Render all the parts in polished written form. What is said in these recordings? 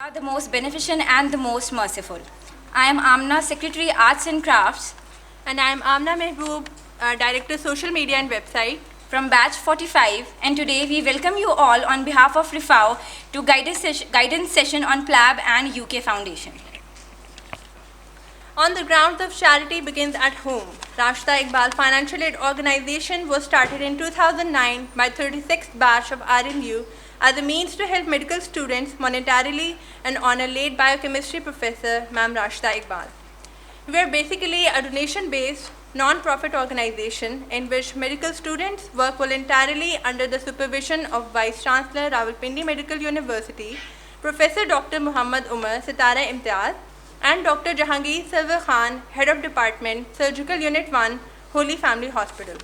are the most beneficent and the most merciful. I am Amna, Secretary Arts and Crafts. And I am Amna Mehboob, Director Social Media and Website From Batch 45, and today we welcome you all on behalf of RIFAO to guidance session on PLAB and UK Foundation. On the grounds of charity begins at home, Rashida Iqbal Financial Aid Organization was started in 2009 by 36th batch of RMU as a means to help medical students monetarily and honor late biochemistry professor Ma'am Rashida Iqbal. We are basically a donation-based, non-profit organization in which medical students work voluntarily under the supervision of Vice Chancellor Rawalpindi Medical University, Professor Dr. Muhammad Umar Sitara Imtiaz, and Dr. Jahangir Sarwar Khan, Head of Department, Surgical Unit 1, Holy Family Hospital.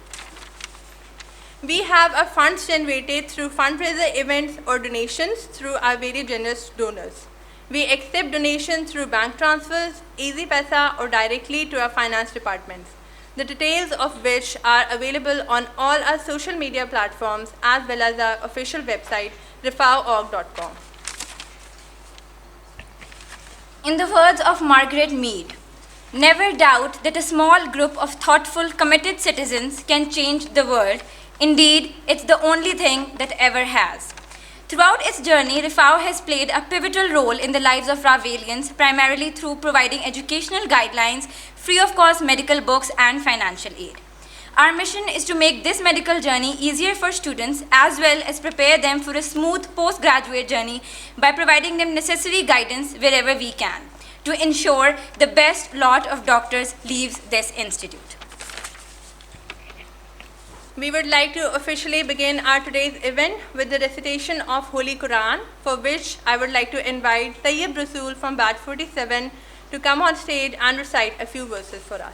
We have our funds generated through fundraiser events or donations through our very generous donors. We accept donations through bank transfers, Easy Paisa, or directly to our finance departments, the details of which are available on all our social media platforms as well as our official website, rifao.org.com. In the words of Margaret Mead, never doubt that a small group of thoughtful, committed citizens can change the world. Indeed, it's the only thing that ever has. Throughout its journey, RIFAO has played a pivotal role in the lives of Ravelians, primarily through providing educational guidelines, free of cost medical books, and financial aid. Our mission is to make this medical journey easier for students as well as prepare them for a smooth postgraduate journey by providing them necessary guidance wherever we can to ensure the best lot of doctors leaves this institute. We would like to officially begin our today's event with the recitation of Holy Quran, for which I would like to invite Tayyib Rasool from Batch 47 to come on stage and recite a few verses for us.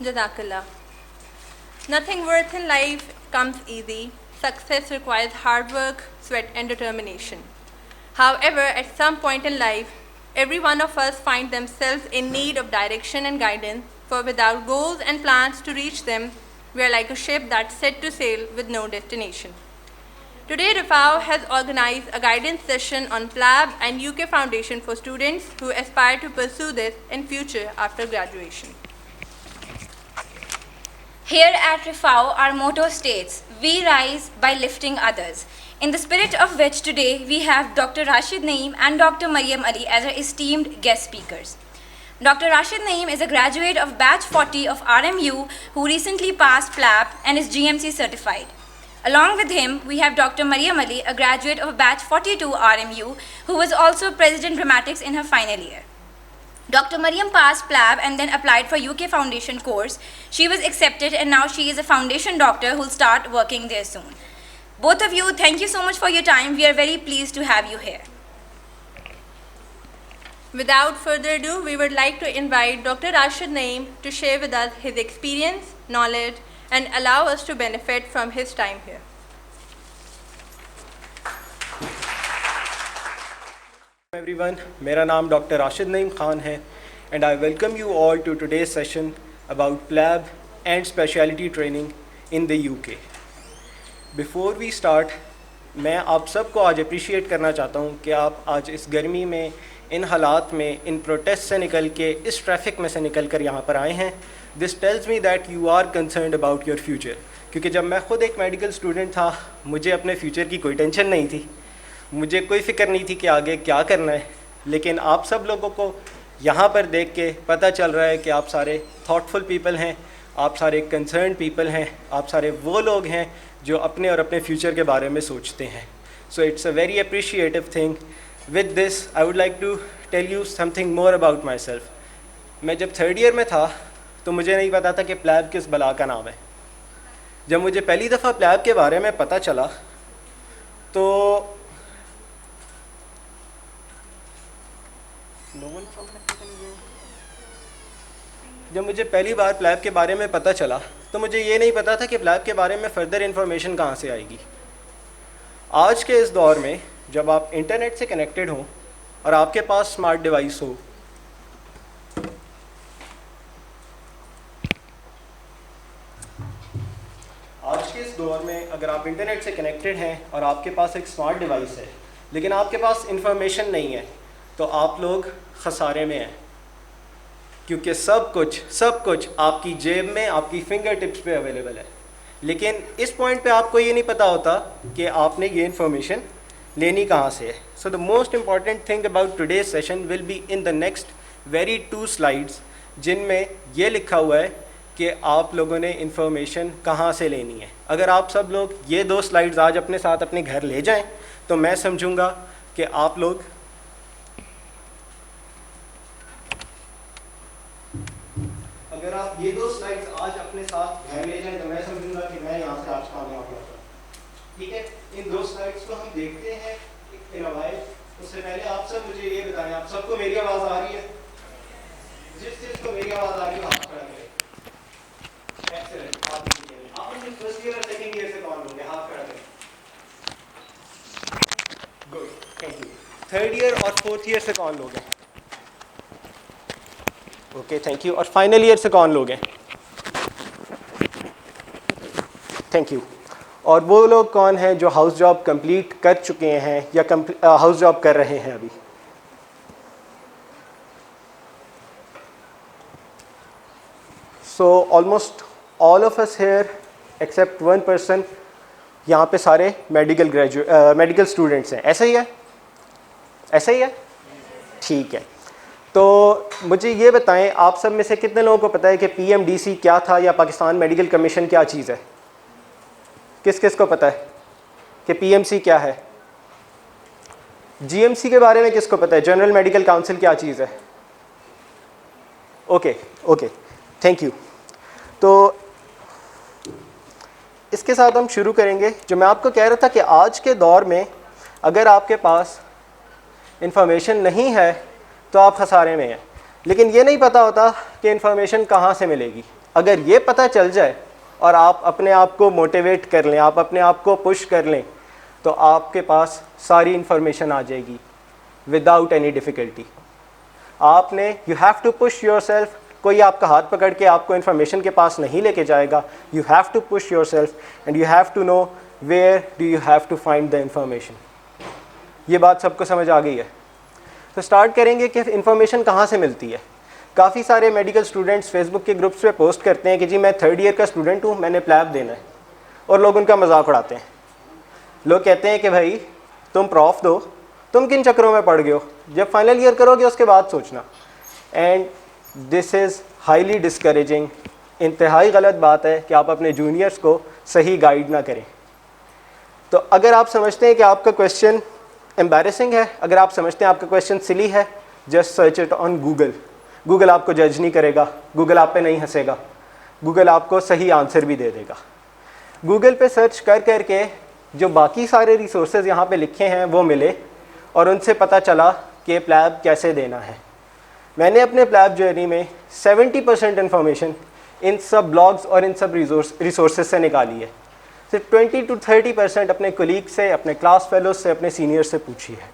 Jazakallah. Nothing worth in life comes easy. Success requires hard work, sweat, and determination. However, at some point in life, every one of us find themselves in need of direction and guidance, for without goals and plans to reach them, we are like a ship that's set to sail with no destination. Today, RIFAO has organized a guidance session on PLAB and UK Foundation for students who aspire to pursue this in future after graduation. Here at RIFAO, our motto states, "We rise by lifting others," in the spirit of which today we have Dr. Rashid Naeem and Dr. Mariam Ali as our esteemed guest speakers. Dr. Rashid Naeem is a graduate of Batch 40 of RMU who recently passed PLAB and is GMC certified. Along with him, we have Dr. Mariam Ali, a graduate of Batch 42 RMU who was also President Dramatics in her final year. Dr. Mariam passed PLAB and then applied for UK Foundation course. She was accepted and now she is a foundation doctor who will start working there soon. Both of you, thank you so much for your time. We are very pleased to have you here. Without further ado, we would like to invite Dr. Rashid Naeem to share with us his experience, knowledge, and allow us to benefit from his time here. Everyone, मेरा नाम doctor Rashid Naeem Khan है and I welcome you all to today's session about PLAB and speciality training in the UK. Before we start, मैं आप सबको आज appreciate करना चाहता हूँ कि आप आज इस गर्मी में, इन हालात में, इन प्रोटेस्ट से निकल के, इस ट्रैफिक में से निकल कर यहाँ पर आए हैं। This tells me that you are concerned about your future. क्योंकि जब मैं ख़ुद एक मेडिकल स्टूडेंट था, मुझे अपने फ्यूचर की कोई टेंशन नहीं थी, मुझे कोई फ़िक्र नहीं थी कि आगे क्या करना है। लेकिन आप सब लोगों को यहाँ पर देख के पता चल रहा है कि आप सारे थॉटफुल पीपल हैं, आप सारे कंसर्न पीपल हैं, आप सारे वो लोग हैं जो अपने और अपने फ्यूचर के बारे में सोचते हैं। So it's a very appreciative thing. With this I would like to tell you something more about myself. मैं जब 3rd ईयर में था तो मुझे नहीं पता था कि प्लैब किस बला का नाम है। जब मुझे पहली दफ़ा प्लैब के बारे में पता चला तो जब मुझे पहली बार प्लैब के बारे में पता चला तो मुझे ये नहीं पता था कि प्लैब के बारे में फ़र्दर इन्फॉर्मेशन कहाँ से आएगी। आज के इस दौर में जब आप इंटरनेट से कनेक्टेड हों और आपके पास स्मार्ट डिवाइस हो, आज के इस दौर में अगर आप इंटरनेट से कनेक्टेड हैं और आपके पास एक स्मार्ट डिवाइस है लेकिन आपके पास इंफॉर्मेशन नहीं है, तो आप लोग खसारे में हैं। क्योंकि सब कुछ आपकी जेब में, आपकी फिंगर टिप्स पे अवेलेबल है। लेकिन इस पॉइंट पे आपको ये नहीं पता होता कि आपने ये इन्फॉर्मेशन लेनी कहाँ से है। So the most important thing about today's session will be in the next very 2 slides, जिनमें ये लिखा हुआ है कि आप लोगों ने इन्फॉर्मेशन कहाँ से लेनी है। अगर आप सब लोग ये 2 स्लाइड्स आज अपने साथ अपने घर ले जाएं तो मैं समझूंगा कि आप लोग अगर आप ये 2 स्लाइड्स आज अपने साथ घर ले जाएं तो मैं समझूंगा कि मैं यहाँ से आज कामयाब होगा। ठीक है, इन 2 स्लाइड्स को हम देखते हैं इन अ व्हाइल। उससे पहले आप सब मुझे ये बताएं, आप सबको मेरी आवाज़ आ रही है? जिसको मेरी आवाज़ आ रही है हाथ खड़ा करें। एक्सीलेंट, आप मुझे फर्स्ट ईयर और सेकंड ईयर से कौन लोगे? हाथ खड़ा करें। Good, thank you. 3rd year और 4th ईयर से कौन लोग हैं? Okay, thank you. और फाइनल ईयर से कौन लोग हैं? Thank you. और वो लोग कौन हैं जो हाउस जॉब कंप्लीट कर चुके हैं या हाउस जॉब कर रहे हैं अभी? So almost all of us here except 1 person, यहाँ पे सारे मेडिकल स्टूडेंट्स हैं। ऐसा ही है? ऐसा ही है? ठीक है। तो मुझे ये बताएं, आप सब में से कितने लोगों को पता है कि PMDC क्या था या पाकिस्तान मेडिकल कमीशन क्या चीज़ है? किस किस को पता है कि PMC क्या है? GMC के बारे में किसको पता है? जनरल मेडिकल काउंसिल क्या चीज़ है? Okay, thank you. तो इसके साथ हम शुरू करेंगे। जो मैं आपको कह रहा था कि आज के दौर में अगर आपके पास इंफॉर्मेशन नहीं है तो आप खसारे में हैं। लेकिन ये नहीं पता होता कि इन्फॉर्मेशन कहाँ से मिलेगी। अगर ये पता चल जाए और आप अपने आप को मोटिवेट कर लें, आप अपने आप को पुश कर लें, तो आपके पास सारी इन्फॉर्मेशन आ जाएगी विदाउट एनी डिफ़िकल्टी। आपने you have to push yourself. कोई आपका हाथ पकड़ के आपको इन्फॉर्मेशन के पास नहीं लेके जाएगा। You have to push yourself and you have to know where do you have to find the information. ये बात सबको समझ आ गई है? तो स्टार्ट करेंगे कि इन्फॉर्मेशन कहाँ से मिलती है। काफ़ी सारे मेडिकल स्टूडेंट्स फेसबुक के ग्रुप्स पे पोस्ट करते हैं कि जी मैं 3rd ईयर का स्टूडेंट हूँ, मैंने प्लैब देना है, और लोग उनका मजाक उड़ाते हैं। लोग कहते हैं कि भाई तुम प्रॉफ दो, तुम किन चक्करों में पड़ गए हो, जब फाइनल ईयर करोगे उसके बाद सोचना। And this is highly discouraging. इंतहाई गलत बात है कि आप अपने जूनियर्स को सही गाइड ना करें। तो अगर आप समझते हैं कि आपका क्वेश्चन एम्बैरेसिंग है, अगर आप समझते हैं आपका क्वेश्चन सिली है, just search it on Google. Google आपको जज नहीं करेगा, गूगल आप पे नहीं हंसेगा, गूगल आपको सही आंसर भी दे देगा। गूगल पे सर्च कर करके जो बाकी सारे रिसोर्सेज यहाँ पे लिखे हैं वो मिले और उनसे पता चला कि प्लैब कैसे देना है। मैंने अपने प्लैब जर्नी में 70% इन्फॉर्मेशन इन सब ब्लॉग्स और इन सब रिसोर्सेज से निकाली है। सिर्फ 20 to 30% अपने कोलीग से, अपने क्लास फेलोज से, अपने सीनियर से पूछी है।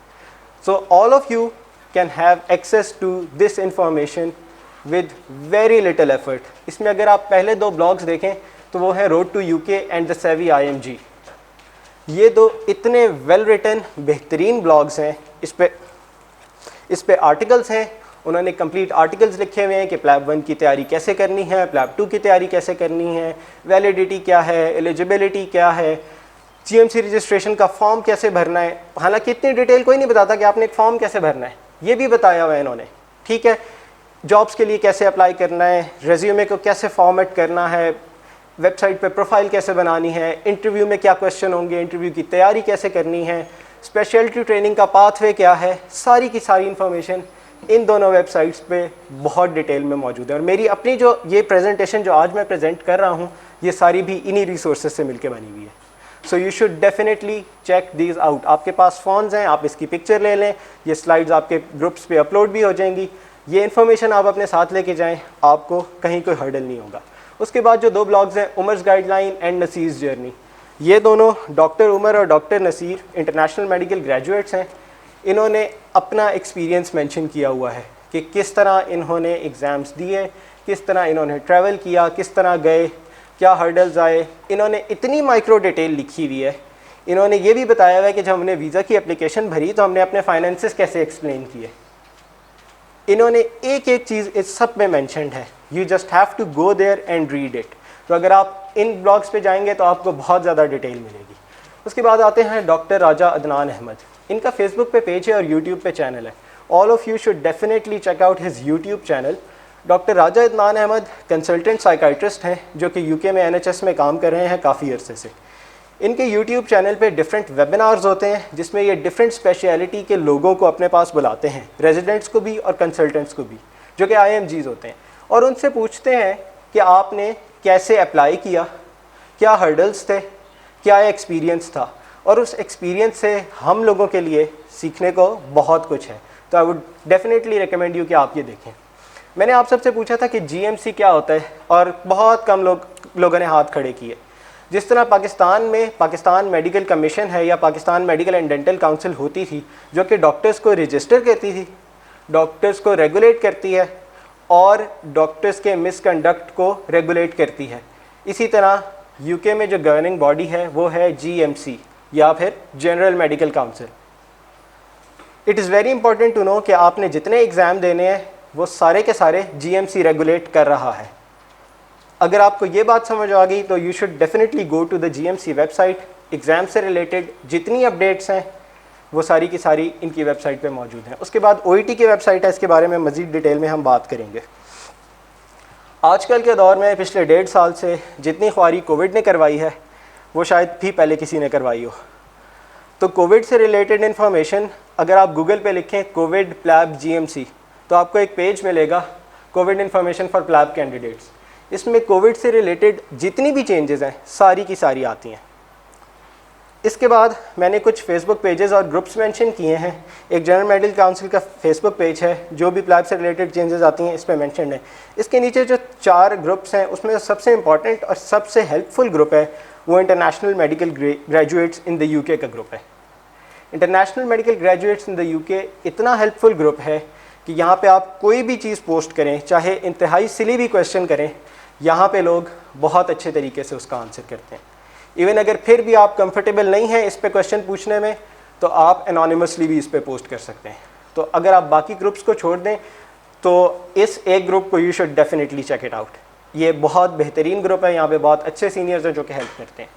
So all of you can have access to this information with very little effort. इसमें अगर आप पहले 2 ब्लॉग्स देखें तो वो है road to UK and the savvy IMG। ये 2 इतने वेल रिटन बेहतरीन ब्लॉग्स हैं। इस पे आर्टिकल्स हैं, उन्होंने कंप्लीट आर्टिकल्स लिखे हुए हैं कि प्लैब 1 की तैयारी कैसे करनी है, प्लैब 2 की तैयारी कैसे करनी है, वैलिडिटी क्या है, एलिजिबिलिटी क्या है, GMC रजिस्ट्रेशन का फॉर्म कैसे भरना है। हालांकि इतनी डिटेल कोई नहीं बताता कि आपने एक फॉर्म कैसे भरना है, ये भी बताया हुआ है इन्होंने, ठीक है। जॉब्स के लिए कैसे अप्लाई करना है, रेज्यूमे को कैसे फॉर्मेट करना है, वेबसाइट पे प्रोफाइल कैसे बनानी है, इंटरव्यू में क्या क्वेश्चन होंगे, इंटरव्यू की तैयारी कैसे करनी है, स्पेशलिटी ट्रेनिंग का पाथवे क्या है, सारी की सारी इन्फॉर्मेशन इन दोनों वेबसाइट्स पे बहुत डिटेल में मौजूद है। और मेरी अपनी जो ये प्रेजेंटेशन जो आज मैं प्रेजेंट कर रहा हूँ, ये सारी भी इन्हीं रिसोर्सेज से मिलकर बनी हुई है। So you should definitely check these out. आपके पास फ़ोन्स हैं, आप इसकी पिक्चर ले लें, ये स्लाइड्स आपके ग्रुप्स पे अपलोड भी हो जाएंगी। ये इन्फॉर्मेशन आप अपने साथ लेके जाएं, आपको कहीं कोई हर्डल नहीं होगा। उसके बाद जो 2 ब्लॉग्स हैं, Umar's guideline and Nasir's journey, ये दोनों डॉक्टर उमर और doctor Nasir international medical graduates हैं। इन्होंने अपना एक्सपीरियंस मेंशन किया हुआ है कि किस तरह इन्होंने एग्ज़ाम्स दिए, किस तरह इन्होंने ट्रैवल किया, किस तरह गए, क्या हर्डल्स आए। इन्होंने इतनी माइक्रो डिटेल लिखी हुई है। इन्होंने ये भी बताया हुआ है कि जब हमने वीज़ा की एप्लीकेशन भरी तो हमने अपने फाइनेंसेस कैसे एक्सप्लेन किए। इन्होंने एक एक चीज़ इस सब में मेंशन्ड है। You just have to go there and read it. तो अगर आप इन ब्लॉग्स पे जाएंगे तो आपको बहुत ज़्यादा डिटेल मिलेगी। उसके बाद आते हैं डॉक्टर राजा अदनान अहमद। इनका फेसबुक पे पेज है और यूट्यूब पे चैनल है। All of you should definitely check out his YouTube channel. Doctor Raja Adnan Ahmed consultant psychiatrist हैं जो कि यूके में NHS में काम कर रहे हैं काफ़ी अरसे से। इनके यूट्यूब चैनल पे डिफरेंट वेबिनार्स होते हैं जिसमें ये डिफरेंट स्पेशलिटी के लोगों को अपने पास बुलाते हैं, रेजिडेंट्स को भी और कंसल्टेंट्स को भी, जो कि IMGs होते हैं, और उनसे पूछते हैं कि आपने कैसे अप्लाई किया, क्या हर्डल्स थे, क्या एक्सपीरियंस था, और उस एक्सपीरियंस से हम लोगों के लिए सीखने को बहुत कुछ है। तो I would definitely recommend you कि आप ये देखें। मैंने आप सबसे पूछा था कि GMC क्या होता है और बहुत कम लोगों ने हाथ खड़े किए। जिस तरह पाकिस्तान में पाकिस्तान मेडिकल कमीशन है या Pakistan medical and dental council होती थी जो कि डॉक्टर्स को रजिस्टर करती थी, डॉक्टर्स को रेगुलेट करती है और डॉक्टर्स के मिसकंडक्ट को रेगुलेट करती है, इसी तरह यूके में जो गवर्निंग बॉडी है वो है GMC या फिर general medical council. It is very important to know कि आपने जितने एग्ज़ाम देने हैं वो सारे के सारे GMC रेगुलेट कर रहा है। अगर आपको ये बात समझ आ गई तो you should definitely go to the GMC website. Exam से रिलेटेड जितनी अपडेट्स हैं वो सारी की सारी इनकी वेबसाइट पे मौजूद हैं। उसके बाद OET की वेबसाइट है, इसके बारे में मज़ीद डिटेल में हम बात करेंगे। आजकल के दौर में पिछले 1.5 साल से जितनी ख्वारी कोविड ने करवाई है वो शायद भी पहले किसी ने करवाई हो। तो कोविड से रिलेटेड इन्फॉर्मेशन अगर आप गूगल पे लिखें कोविड प्लैब GMC तो आपको एक पेज मिलेगा, Covid information for PLAB candidates. इसमें कोविड से रिलेटेड जितनी भी चेंजेस हैं सारी की सारी आती हैं। इसके बाद मैंने कुछ फेसबुक पेजेस और ग्रुप्स मेंशन किए हैं। एक जनरल मेडिकल काउंसिल का फेसबुक पेज है, जो भी प्लैब से रिलेटेड चेंजेस आती हैं इस पर मेंशन है। इसके नीचे जो 4 ग्रुप्स हैं उसमें सबसे इंपॉर्टेंट और सबसे हेल्पफुल ग्रुप है वो international medical graduates in the UK का ग्रुप है। International medical graduates in the UK इतना हेल्पफुल ग्रुप है कि यहाँ पे आप कोई भी चीज़ पोस्ट करें, चाहे इंतहाई सिली भी क्वेश्चन करें, यहाँ पे लोग बहुत अच्छे तरीके से उसका आंसर करते हैं। इवन अगर फिर भी आप कंफर्टेबल नहीं हैं इस पे क्वेश्चन पूछने में तो आप एनोनिमसली भी इस पे पोस्ट कर सकते हैं। तो अगर आप बाकी ग्रुप्स को छोड़ दें तो इस एक ग्रुप को you should definitely check it out. ये बहुत बेहतरीन ग्रुप है, यहाँ पे बहुत अच्छे सीनियर्स हैं जो कि हेल्प करते हैं।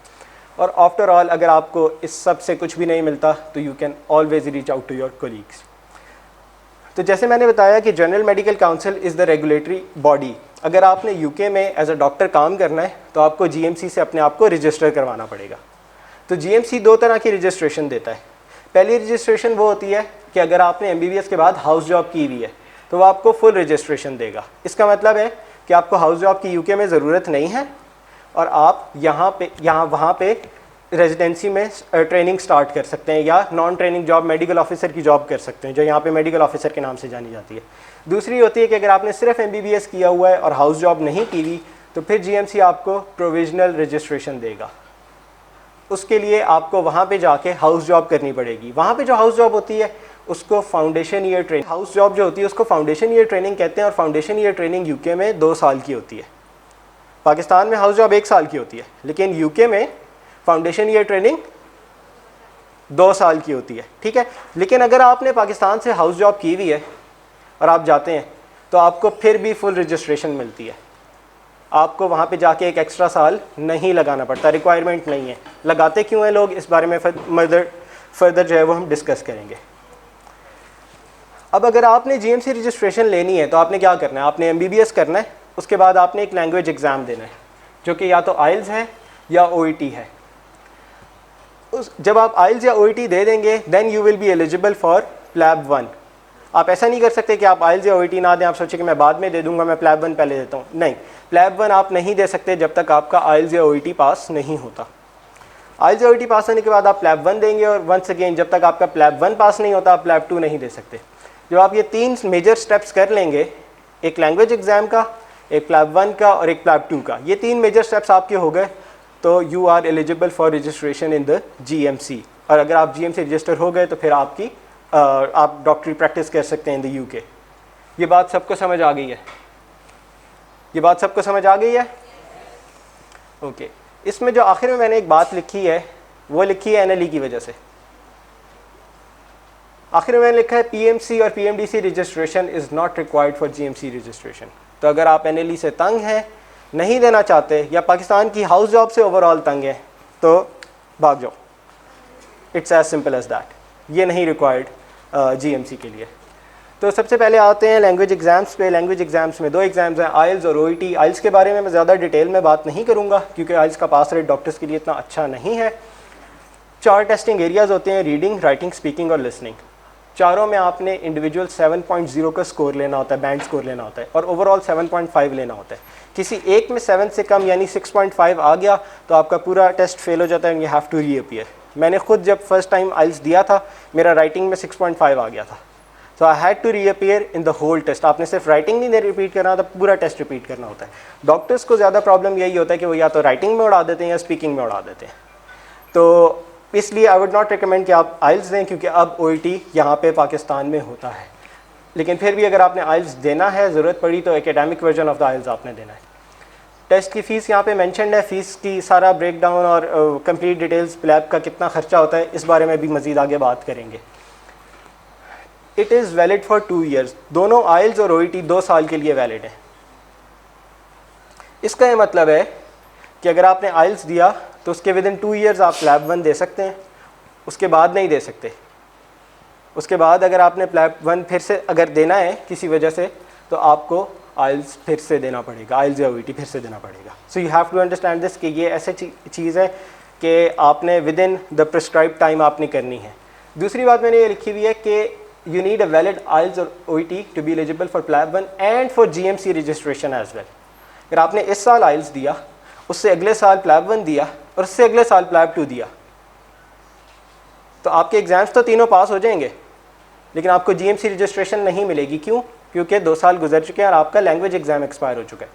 और आफ्टर ऑल अगर आपको इस सब से कुछ भी नहीं मिलता तो you can always reach out to your colleagues. तो जैसे मैंने बताया कि general medical council is the regulatory body. अगर आपने यूके में एज अ डॉक्टर काम करना है तो आपको GMC से अपने आप को रजिस्टर करवाना पड़ेगा। तो GMC 2 तरह की रजिस्ट्रेशन देता है। पहली रजिस्ट्रेशन वो होती है कि अगर आपने MBBS के बाद हाउस जॉब की हुई है तो वो आपको फुल रजिस्ट्रेशन देगा। इसका मतलब है कि आपको हाउस जॉब की यूके में ज़रूरत नहीं है और आप वहाँ पे रेजिडेंसी में ट्रेनिंग स्टार्ट कर सकते हैं या non training job medical officer की जॉब कर सकते हैं, जो यहाँ पे मेडिकल ऑफिसर के नाम से जानी जाती है। दूसरी होती है कि अगर आपने सिर्फ MBBS किया हुआ है और हाउस जॉब नहीं की हुई तो फिर GMC आपको प्रोविजनल रजिस्ट्रेशन देगा। उसके लिए आपको वहाँ पे जाके हाउस जॉब करनी पड़ेगी। वहाँ पे जो हाउस जॉब होती है उसको foundation ear training, house job जो होती है उसको फाउंडेशन ईयर ट्रेनिंग कहते हैं, और फाउंडेशन ईयर ट्रेनिंग यूके में 2 साल की होती है। पाकिस्तान में हाउस जॉब 1 साल की होती है, लेकिन यूके में फाउंडेशन ईयर ट्रेनिंग 2 साल की होती है, ठीक है। लेकिन अगर आपने पाकिस्तान से हाउस जॉब की हुई है और आप जाते हैं तो आपको फिर भी फुल रजिस्ट्रेशन मिलती है, आपको वहाँ पे जाके एक एक्स्ट्रा साल नहीं लगाना पड़ता, रिक्वायरमेंट नहीं है। लगाते क्यों हैं लोग, इस बारे में फर्दर जो है वो हम डिस्कस करेंगे। अब अगर आपने जीएमसी रजिस्ट्रेशन लेनी है तो आपने क्या करना है, आपने एमबीबीएस करना है, उसके बाद आपने एक लैंग्वेज एग्ज़ाम देना है जो कि या तो आइल्स है या ओईटी है। जब आप आइल्स या ओईटी दे देंगे then you will be eligible for PLAB 1। आप ऐसा नहीं कर सकते कि आप आइल्स या ओईटी ना दें, आप सोचें कि मैं बाद में दे दूंगा, मैं प्लैब 1 पहले देता हूँ। नहीं, प्लैब 1 आप नहीं दे सकते जब तक आपका आइल्स या ओईटी पास नहीं होता। आइल्स या ओईटी पास होने के बाद आप प्लैब 1 देंगे, और वंस अगेन जब तक आपका प्लैब 1 पास नहीं होता आप प्लैब 2 नहीं दे सकते। जब आप ये 3 मेजर स्टेप्स कर लेंगे, एक लैंग्वेज एग्ज़ाम का, एक प्लैब 1 का और एक प्लैब 2 का, ये 3 मेजर स्टेप्स आपके हो गए तो you are eligible for registration in the GMC. और अगर आप जीएमसी रजिस्टर हो गए तो फिर आप डॉक्टरी प्रैक्टिस कर सकते हैं इन द यूके। ये बात सबको समझ आ गई है? ये बात सबको समझ आ गई है? ओके। इसमें जो आखिर में मैंने एक बात लिखी है वो लिखी है एनएलई की वजह से। आखिर में मैंने लिखा है पीएमसी और PMDC registration is not required for GMC registration. तो अगर आप एनएलई से तंग हैं, नहीं देना चाहते, या पाकिस्तान की हाउस जॉब से ओवरऑल तंग है तो भाग जाओ। It's as simple as that. ये नहीं रिक्वायर्ड जीएमसी के लिए। तो सबसे पहले आते हैं लैंग्वेज एग्ज़ाम्स पे। लैंग्वेज एग्ज़ाम्स में 2 एग्ज़ाम्स हैं, आइल्स और ओईटी। आइल्स के बारे में मैं ज़्यादा डिटेल में बात नहीं करूँगा क्योंकि आइल्स का पास रेट डॉक्टर्स के लिए इतना अच्छा नहीं है। 4 टेस्टिंग एरियाज़ होते हैं, रीडिंग, राइटिंग, स्पीकिंग और लिसनिंग। चारों में आपने इंडिविजुअल 7.0 का स्कोर लेना होता है, बैंड स्कोर लेना होता है, और ओवरऑल 7.5 लेना होता है। किसी एक में 7 से कम यानी 6.5 आ गया तो आपका पूरा टेस्ट फेल हो जाता है, यू हैव टू रीअपियर। मैंने खुद जब फर्स्ट टाइम आइल्स दिया था मेरा राइटिंग में 6.5 आ गया था, so I had to reappear in the whole test. आपने सिर्फ राइटिंग नहीं रिपीट करना होता, पूरा टेस्ट रिपीट करना होता है। डॉक्टर्स को ज़्यादा प्रॉब्लम यही होता है कि वो या तो राइटिंग में उड़ा देते हैं या स्पीकिंग में उड़ा देते हैं। तो इसलिए आई वुड नॉट रिकमेंड कि आप आइल्स दें, क्योंकि अब ओईटी यहाँ पे पाकिस्तान में होता है। लेकिन फिर भी अगर आपने आइल्स देना है, ज़रूरत पड़ी तो एकेडमिक वर्जन ऑफ द आइल्स आपने देना है। टेस्ट की फ़ीस यहाँ पे मेंशन्ड है, फ़ीस की सारा ब्रेक डाउन और कंप्लीट डिटेल्स, प्लैब का कितना खर्चा होता है, इस बारे में भी मज़ीद आगे बात करेंगे। It is valid for 2 years. दोनों आइल्स और ओईटी 2 साल के लिए वैलिड है। इसका ये मतलब है कि अगर आपने आइल्स दिया तो उसके विद इन 2 ईयर्स आप प्लैब 1 दे सकते हैं, उसके बाद नहीं दे सकते। उसके बाद अगर आपने प्लैब 1 फिर से अगर देना है किसी वजह से तो आपको आइल्स फिर से देना पड़ेगा, आइल्स या ओईटी फिर से देना पड़ेगा। So you have to understand this कि ये ऐसे चीज़ है कि आपने within the prescribe time आपने करनी है। दूसरी बात मैंने ये लिखी हुई है कि you need a valid IELTS और OET to be eligible for PLAB 1 and for GMC registration as well. अगर आपने इस साल आइल्स दिया, उससे अगले साल प्लैब 1 दिया और उससे अगले साल प्लैब 2 दिया तो आपके एग्ज़ाम्स तो तीनों पास हो जाएंगे, लेकिन आपको जीएमसी रजिस्ट्रेशन नहीं मिलेगी। क्यों? क्योंकि 2 साल गुजर चुके हैं और आपका लैंग्वेज एग्ज़ाम एक्सपायर हो चुका है,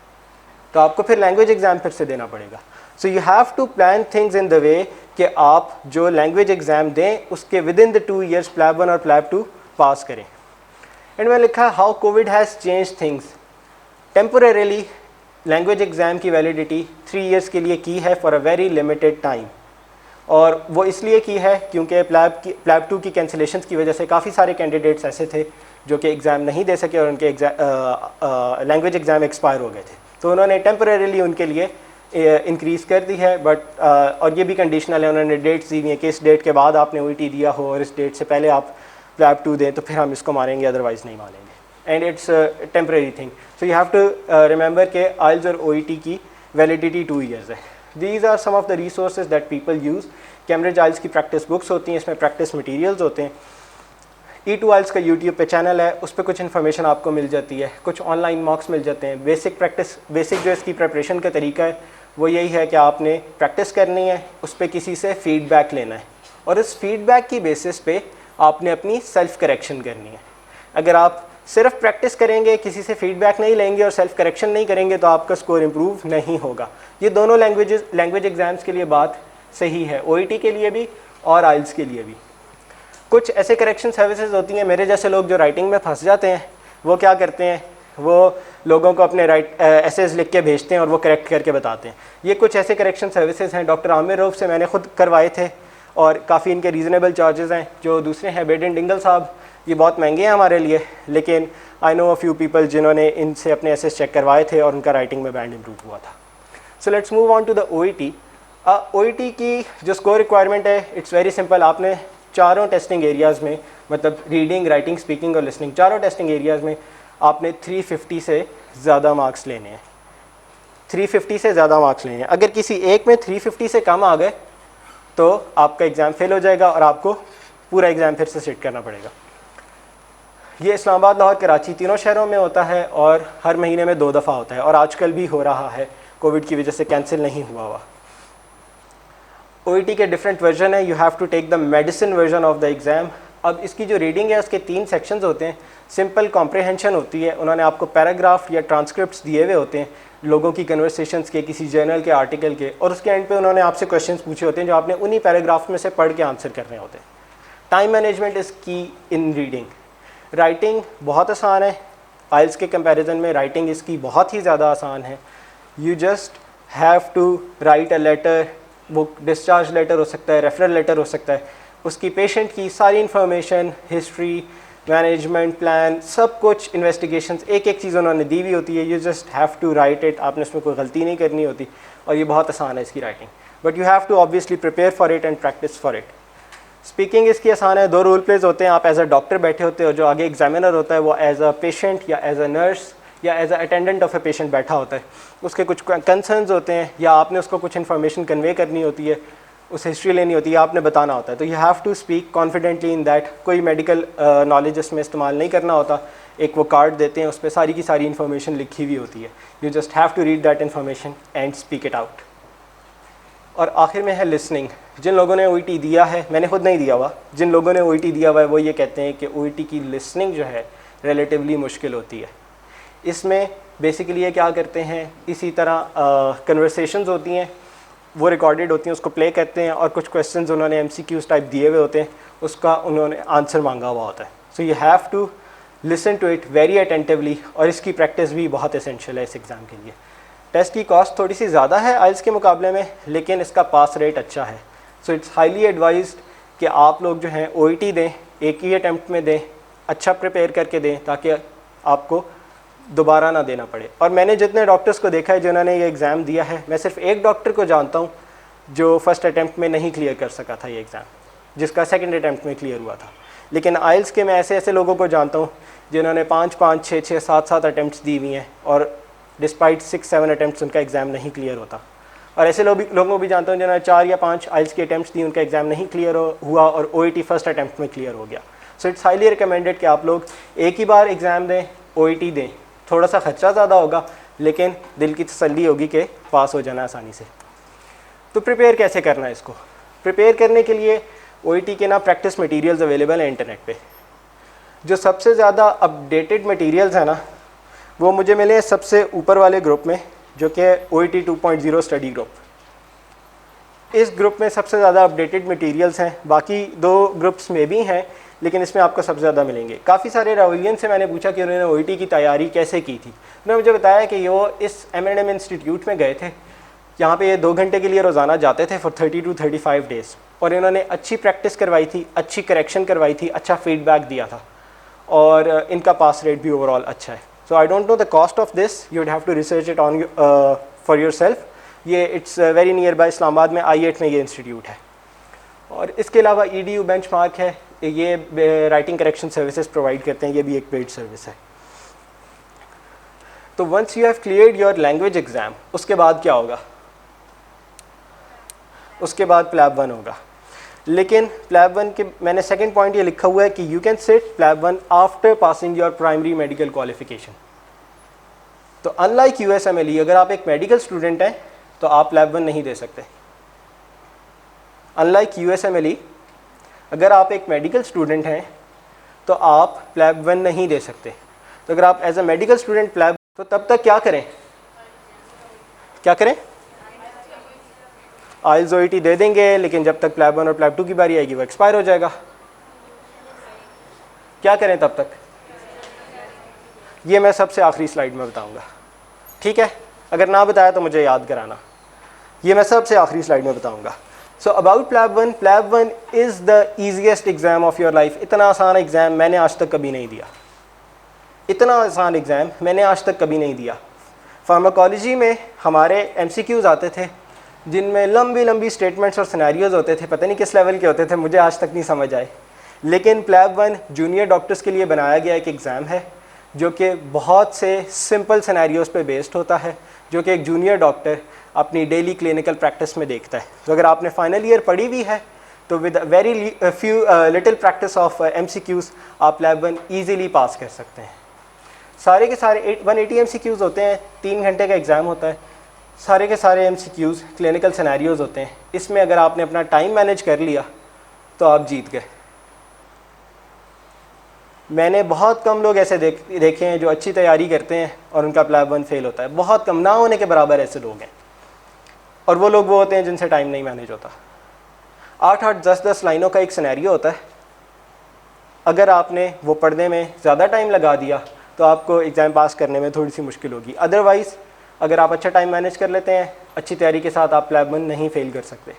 तो आपको फिर लैंग्वेज एग्ज़ाम फिर से देना पड़ेगा। So you have to plan things in the way कि आप जो लैंग्वेज एग्ज़ाम दें उसके within the 2 years PLAB 1 और प्लैब 2 पास करें। एंड मैं लिखा है how Covid has change things. Temporarily language exam की वैलिडिटी 3 ईयर्स के लिए की है for a very limited time, और वो इसलिए की है क्योंकि प्लैब 2 की कैंसिलेशंस की वजह से काफ़ी सारे कैंडिडेट्स ऐसे थे जो कि एग्ज़ाम नहीं दे सके और उनके लैंग्वेज एग्ज़ाम एक्सपायर हो गए थे, तो उन्होंने टेम्परेरीली उनके लिए इंक्रीज़ कर दी है। बट और ये भी कंडीशनल है, उन्होंने डेट्स दी हुई हैं कि इस डेट के बाद आपने ओईटी दिया हो और इस डेट से पहले आप प्लैब 2 दें तो फिर हम इसको मानेंगे, अदरवाइज़ नहीं मानेंगे। And it's temporary thing. So you have to remember के आइल्स और ओईटी की वैलिडिटी 2 ईयर्स है। These are some of the resources that people use. Cambridge IELTS की प्रैक्टिस बुक्स होती हैं, इसमें प्रैक्टिस मटीरियल्स होते हैं। E2 आइल्स का यूट्यूब पे चैनल है, उस पर कुछ इन्फॉर्मेशन आपको मिल जाती है, कुछ ऑनलाइन मॉक्स मिल जाते हैं। बेसिक जो इसकी प्रिपरेशन का तरीका है वो यही है कि आपने प्रैक्टिस करनी है, उस पर किसी से फ़ीडबैक लेना है और इस फीडबैक की बेसिस पे आपने अपनी सेल्फ़ करेक्शन करनी है। अगर आप सिर्फ प्रैक्टिस करेंगे, किसी से फीडबैक नहीं लेंगे और सेल्फ़ करेक्शन नहीं करेंगे तो आपका स्कोर इम्प्रूव नहीं होगा। ये दोनों लैंग्वेज एग्ज़ाम्स के लिए बात सही है, ओईटी के लिए भी और आइल्स के लिए भी। कुछ ऐसे करेक्शन सर्विसेज होती हैं, मेरे जैसे लोग जो राइटिंग में फंस जाते हैं, वो क्या करते हैं, वो लोगों को अपने एसेज लिख के भेजते हैं और वो करेक्ट करके बताते हैं। ये कुछ ऐसे करेक्शन सर्विसेज हैं, डॉक्टर आमिर रऊफ़ से मैंने खुद करवाए थे और काफ़ी इनके रीज़नेबल चार्जेस हैं। जो दूसरे हैं बेडेन डिंगल साहब, ये बहुत महंगे हैं हमारे लिए, लेकिन I know a few people जिन्होंने इनसे अपने एसेज चेक करवाए थे और उनका राइटिंग में बैंड इम्प्रूव हुआ था। So let's move on to the OET। OET की जो स्कोर रिक्वायरमेंट है, इट्स वेरी सिंपल। आपने चारों टेस्टिंग एरियाज़ में, मतलब रीडिंग, राइटिंग, स्पीकिंग और लिसनिंग, चारों टेस्टिंग एरियाज़ में आपने 350 से ज़्यादा मार्क्स लेने हैं। 350 से ज़्यादा मार्क्स लेने हैं। अगर किसी एक में 350 से कम आ गए तो आपका एग्ज़ाम फेल हो जाएगा और आपको पूरा एग्ज़ाम फिर से सिट करना पड़ेगा। ये इस्लामाबाद, लाहौर, कराची तीनों शहरों में होता है और हर महीने में 2 दफ़ा होता है और आजकल भी हो रहा है, कोविड की वजह से कैंसिल नहीं हुआ। OET के डिफरेंट वर्जन है। You have to take the medicine version of the exam. अब इसकी जो रीडिंग है उसके 3 सेक्शंस होते हैं। सिंपल कॉम्प्रिहेंशन होती है, उन्होंने आपको पैराग्राफ या ट्रांसक्रिप्ट्स दिए हुए होते हैं लोगों की कन्वर्सेशंस के, किसी जर्नल के आर्टिकल के, और उसके एंड पे उन्होंने आपसे क्वेश्चंस पूछे होते हैं जो आपने उन्हीं पैराग्राफ में से पढ़ के आंसर करने होते हैं। टाइम मैनेजमेंट इज़ की इन रीडिंग। राइटिंग बहुत आसान है, आइल्स के कंपैरिजन में राइटिंग इसकी बहुत ही ज़्यादा आसान है। You just have to write a letter, वो डिस्चार्ज लेटर हो सकता है, रेफरल लेटर हो सकता है, उसकी पेशेंट की सारी इन्फॉर्मेशन, हिस्ट्री, मैनेजमेंट प्लान, सब कुछ, इन्वेस्टिगेशंस, एक एक चीज़ उन्होंने दी हुई होती है। You just have to write it, आपने उसमें कोई गलती नहीं करनी होती और ये बहुत आसान है इसकी writing. But you have to obviously prepare for it and practice for it. Speaking इसकी आसान है, 2 रोल प्लेज होते हैं। आप एज अ डॉक्टर बैठे होते हो, जो आगे एग्जामिनर होता है वो एज अ पेशेंट या एज अ नर्स या as a attendant of a patient बैठा होता है। उसके कुछ कंसर्न्स होते हैं या आपने उसको कुछ इन्फॉर्मेशन कन्वे करनी होती है, उस हिस्ट्री लेनी होती है, आपने बताना होता है। तो you have to speak confidently in that. कोई मेडिकल नॉलेज इसमें इस्तेमाल नहीं करना होता। एक वो कार्ड देते हैं, उस पर सारी की सारी इन्फॉर्मेशन लिखी हुई होती है। You just have to read that information and speak it out. और आखिर में है लिसनिंग। जिन लोगों ने OET दिया है, मैंने खुद नहीं दिया हुआ, जिन लोगों ने OET दिया हुआ है वो ये कहते हैं कि OET की लिसनिंग जो है रिलेटिवली मुश्किल होती है। इसमें बेसिकली ये क्या करते हैं, इसी तरह कन्वर्सेशंस होती हैं, वो रिकॉर्डेड होती हैं, उसको प्ले करते हैं और कुछ क्वेश्चंस उन्होंने MCQs टाइप दिए हुए होते हैं, उसका उन्होंने आंसर मांगा हुआ होता है। So you have to listen to it very attentively और इसकी प्रैक्टिस भी बहुत एसेंशियल है इस एग्ज़ाम के लिए। टेस्ट की कॉस्ट थोड़ी सी ज़्यादा है आइल्स के मुकाबले में, लेकिन इसका पास रेट अच्छा है। सो इट्स हाईली एडवाइज्ड कि आप लोग जो हैं OET दें, एक ही अटैम्प्ट में दें, अच्छा प्रिपेयर करके दें ताकि आपको दोबारा ना देना पड़े। और मैंने जितने डॉक्टर्स को देखा है जिन्होंने ये एग्ज़ाम दिया है, मैं सिर्फ एक डॉक्टर को जानता हूँ जो फर्स्ट अटैम्प्ट में नहीं क्लियर कर सका था ये एग्ज़ाम, जिसका सेकंड अटैम्प्ट में क्लियर हुआ था। लेकिन आइल्स के मैं ऐसे ऐसे लोगों को जानता हूँ जिन्होंने 5-5, 6-6, 7-7 अटैम्प्ट्स दी हुई हैं और डिस्पाइट 6-7 अटैम्प्ट्स उनका एग्ज़ाम नहीं क्लियर होता। और ऐसे लोगों को भी जानता हूँ जिन्होंने 4 या 5 आइल्स की अटैम्प्ट्स दी, उनका एग्ज़ाम नहीं क्लियर हुआ और OET फर्स्ट अटैम्प्ट में क्लियर हो गया। सो इट्स हाईली रिकमेंडेड कि आप लोग एक ही बार एग्ज़ाम दें, OET दें। थोड़ा सा खर्चा ज़्यादा होगा लेकिन दिल की तसल्ली होगी कि पास हो जाना आसानी से। तो प्रिपेयर कैसे करना है इसको? प्रिपेयर करने के लिए OET के ना प्रैक्टिस मटेरियल्स अवेलेबल हैं इंटरनेट पे। जो सबसे ज़्यादा अपडेटेड मटेरियल्स हैं ना, वो मुझे मिले सबसे ऊपर वाले ग्रुप में, जो कि OET 2.0 स्टडी ग्रुप। इस ग्रुप में सबसे ज़्यादा अपडेटेड मटेरियल्स हैं। बाकी 2 ग्रुप्स में भी हैं लेकिन इसमें आपको सबसे ज़्यादा मिलेंगे। काफ़ी सारे रावलियन से मैंने पूछा कि उन्होंने OET की तैयारी कैसे की थी। उन्होंने मुझे बताया कि वो इस M&M इंस्टीट्यूट में गए थे, यहाँ पे ये 2 घंटे के लिए रोज़ाना जाते थे फॉर 30 to 35 डेज़, और इन्होंने अच्छी प्रैक्टिस करवाई थी, अच्छी करेक्शन करवाई थी, अच्छा फीडबैक दिया था और इनका पास रेट भी ओवरऑल अच्छा है। So I don't know the cost of this, you would have to research it on for yourself. ये it's very nearby Islamabad में I8 में ये इंस्टीट्यूट है। और इसके अलावा EDU बेंचमार्क है, ये राइटिंग करेक्शन सर्विसेज प्रोवाइड करते हैं, ये भी एक पेड सर्विस है। तो once you have cleared your language exam, उसके बाद क्या होगा? उसके बाद प्लैब 1 होगा। लेकिन प्लैब 1 के मैंने सेकंड पॉइंट ये लिखा हुआ है कि you can sit PLAB 1 after passing your primary medical qualification. तो अनलाइक USMLE, अगर आप एक मेडिकल स्टूडेंट हैं तो आप प्लैब 1 नहीं दे सकते। अनलाइक USMLE, अगर आप एक मेडिकल स्टूडेंट हैं तो आप प्लैब 1 नहीं दे सकते। तो अगर आप as a medical student PLAB, तो तब तक क्या करें? क्या करें? आइल्स OET दे देंगे, लेकिन जब तक प्लैब 1 और प्लैब 2 की बारी आएगी वो एक्सपायर हो जाएगा। क्या करें तब तक? ये मैं सबसे आखिरी स्लाइड में बताऊंगा, ठीक है? अगर ना बताया तो मुझे याद कराना, ये मैं सबसे आखिरी स्लाइड में बताऊंगा। So about PLAB one is the easiest exam of your life. इतना आसान एग्ज़ाम मैंने आज तक कभी नहीं दिया, इतना आसान एग्ज़ाम मैंने आज तक कभी नहीं दिया। फार्माकोलॉजी में हमारे MCQs आते थे जिनमें लंबी लंबी स्टेटमेंट्स और सिनेरियोज़ होते थे, पता नहीं किस लेवल के होते थे, मुझे आज तक नहीं समझ आए। लेकिन प्लैब वन जूनियर डॉक्टर्स के लिए बनाया गया एक एग्ज़ाम है जो कि बहुत से सिंपल सिनेरियोज़ पे बेस्ड होता है, जो कि एक जूनियर डॉक्टर अपनी डेली क्लिनिकल प्रैक्टिस में देखता है। तो अगर आपने फाइनल ईयर पढ़ी भी है तो with very little practice of MCQs आप प्लैब वन ईज़िली पास कर सकते हैं। सारे के सारे 180 MCQs होते हैं, 3 घंटे का एग्ज़ाम होता है, सारे के सारे MCQs क्लिनिकल सिनेरियोज़ होते हैं। इसमें अगर आपने अपना टाइम मैनेज कर लिया तो आप जीत गए। मैंने बहुत कम लोग ऐसे देखे हैं जो अच्छी तैयारी करते हैं और उनका प्लैब वन फेल होता है, बहुत कम, ना होने के बराबर ऐसे लोग हैं। और वो लोग वो होते हैं जिनसे टाइम नहीं मैनेज होता। 8-8, 10-10 लाइनों का एक सिनेरियो होता है, अगर आपने वो पढ़ने में ज़्यादा टाइम लगा दिया तो आपको एग्ज़ाम पास करने में थोड़ी सी मुश्किल होगी। अदरवाइज़ अगर आप अच्छा टाइम मैनेज कर लेते हैं, अच्छी तैयारी के साथ आप प्लैब वन नहीं फेल कर सकते।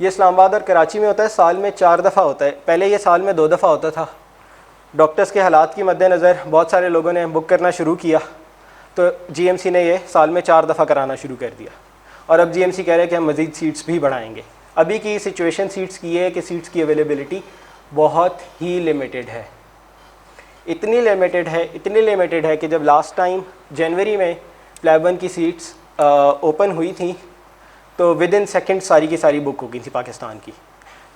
ये इस्लामाबाद और कराची में होता है, साल में 4 दफ़ा होता है। पहले ये साल में 2 दफ़ा होता था। डॉक्टर्स के हालात की मद्देनज़र बहुत सारे लोगों ने बुक करना शुरू किया, तो GMC ने ये साल में 4 दफ़ा कराना शुरू कर दिया। और अब GMC कह रहे हैं कि हम मज़ीद सीट्स भी बढ़ाएंगे। अभी की सिचुएशन सीट्स की है कि सीट्स की अवेलेबिलिटी बहुत ही लिमिटेड है, इतनी लिमिटेड है कि जब लास्ट टाइम जनवरी में प्लैब वन की सीट्स ओपन हुई थी तो विद इन सेकेंड सारी की सारी बुक हो गई थी पाकिस्तान की।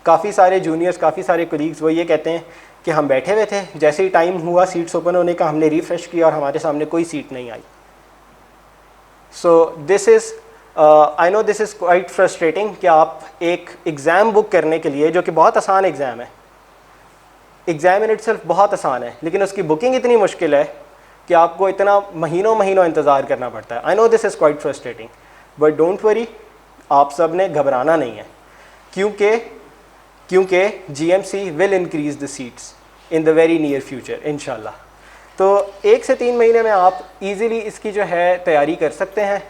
काफ़ी सारे जूनियर्स, काफ़ी सारे कोलीग्स वो ये कहते हैं कि हम बैठे हुए थे, जैसे ही टाइम हुआ सीट्स ओपन होने का हमने रिफ़्रेश किया और हमारे सामने कोई सीट नहीं आई। So this is I know this is quite frustrating कि आप एक एग्ज़ाम बुक करने के लिए, जो कि बहुत आसान एग्ज़ाम है, एग्ज़ाम इन इटसेल्फ बहुत आसान है, लेकिन उसकी बुकिंग इतनी मुश्किल है कि आपको इतना महीनों इंतज़ार करना पड़ता है। आई know this is quite frustrating, but don't worry, आप सब ने घबराना नहीं है, क्योंकि GMC will increase the seats in the very near future इंशाल्लाह। तो 1 से 3 महीने में आप इजीली इसकी जो है तैयारी कर सकते हैं,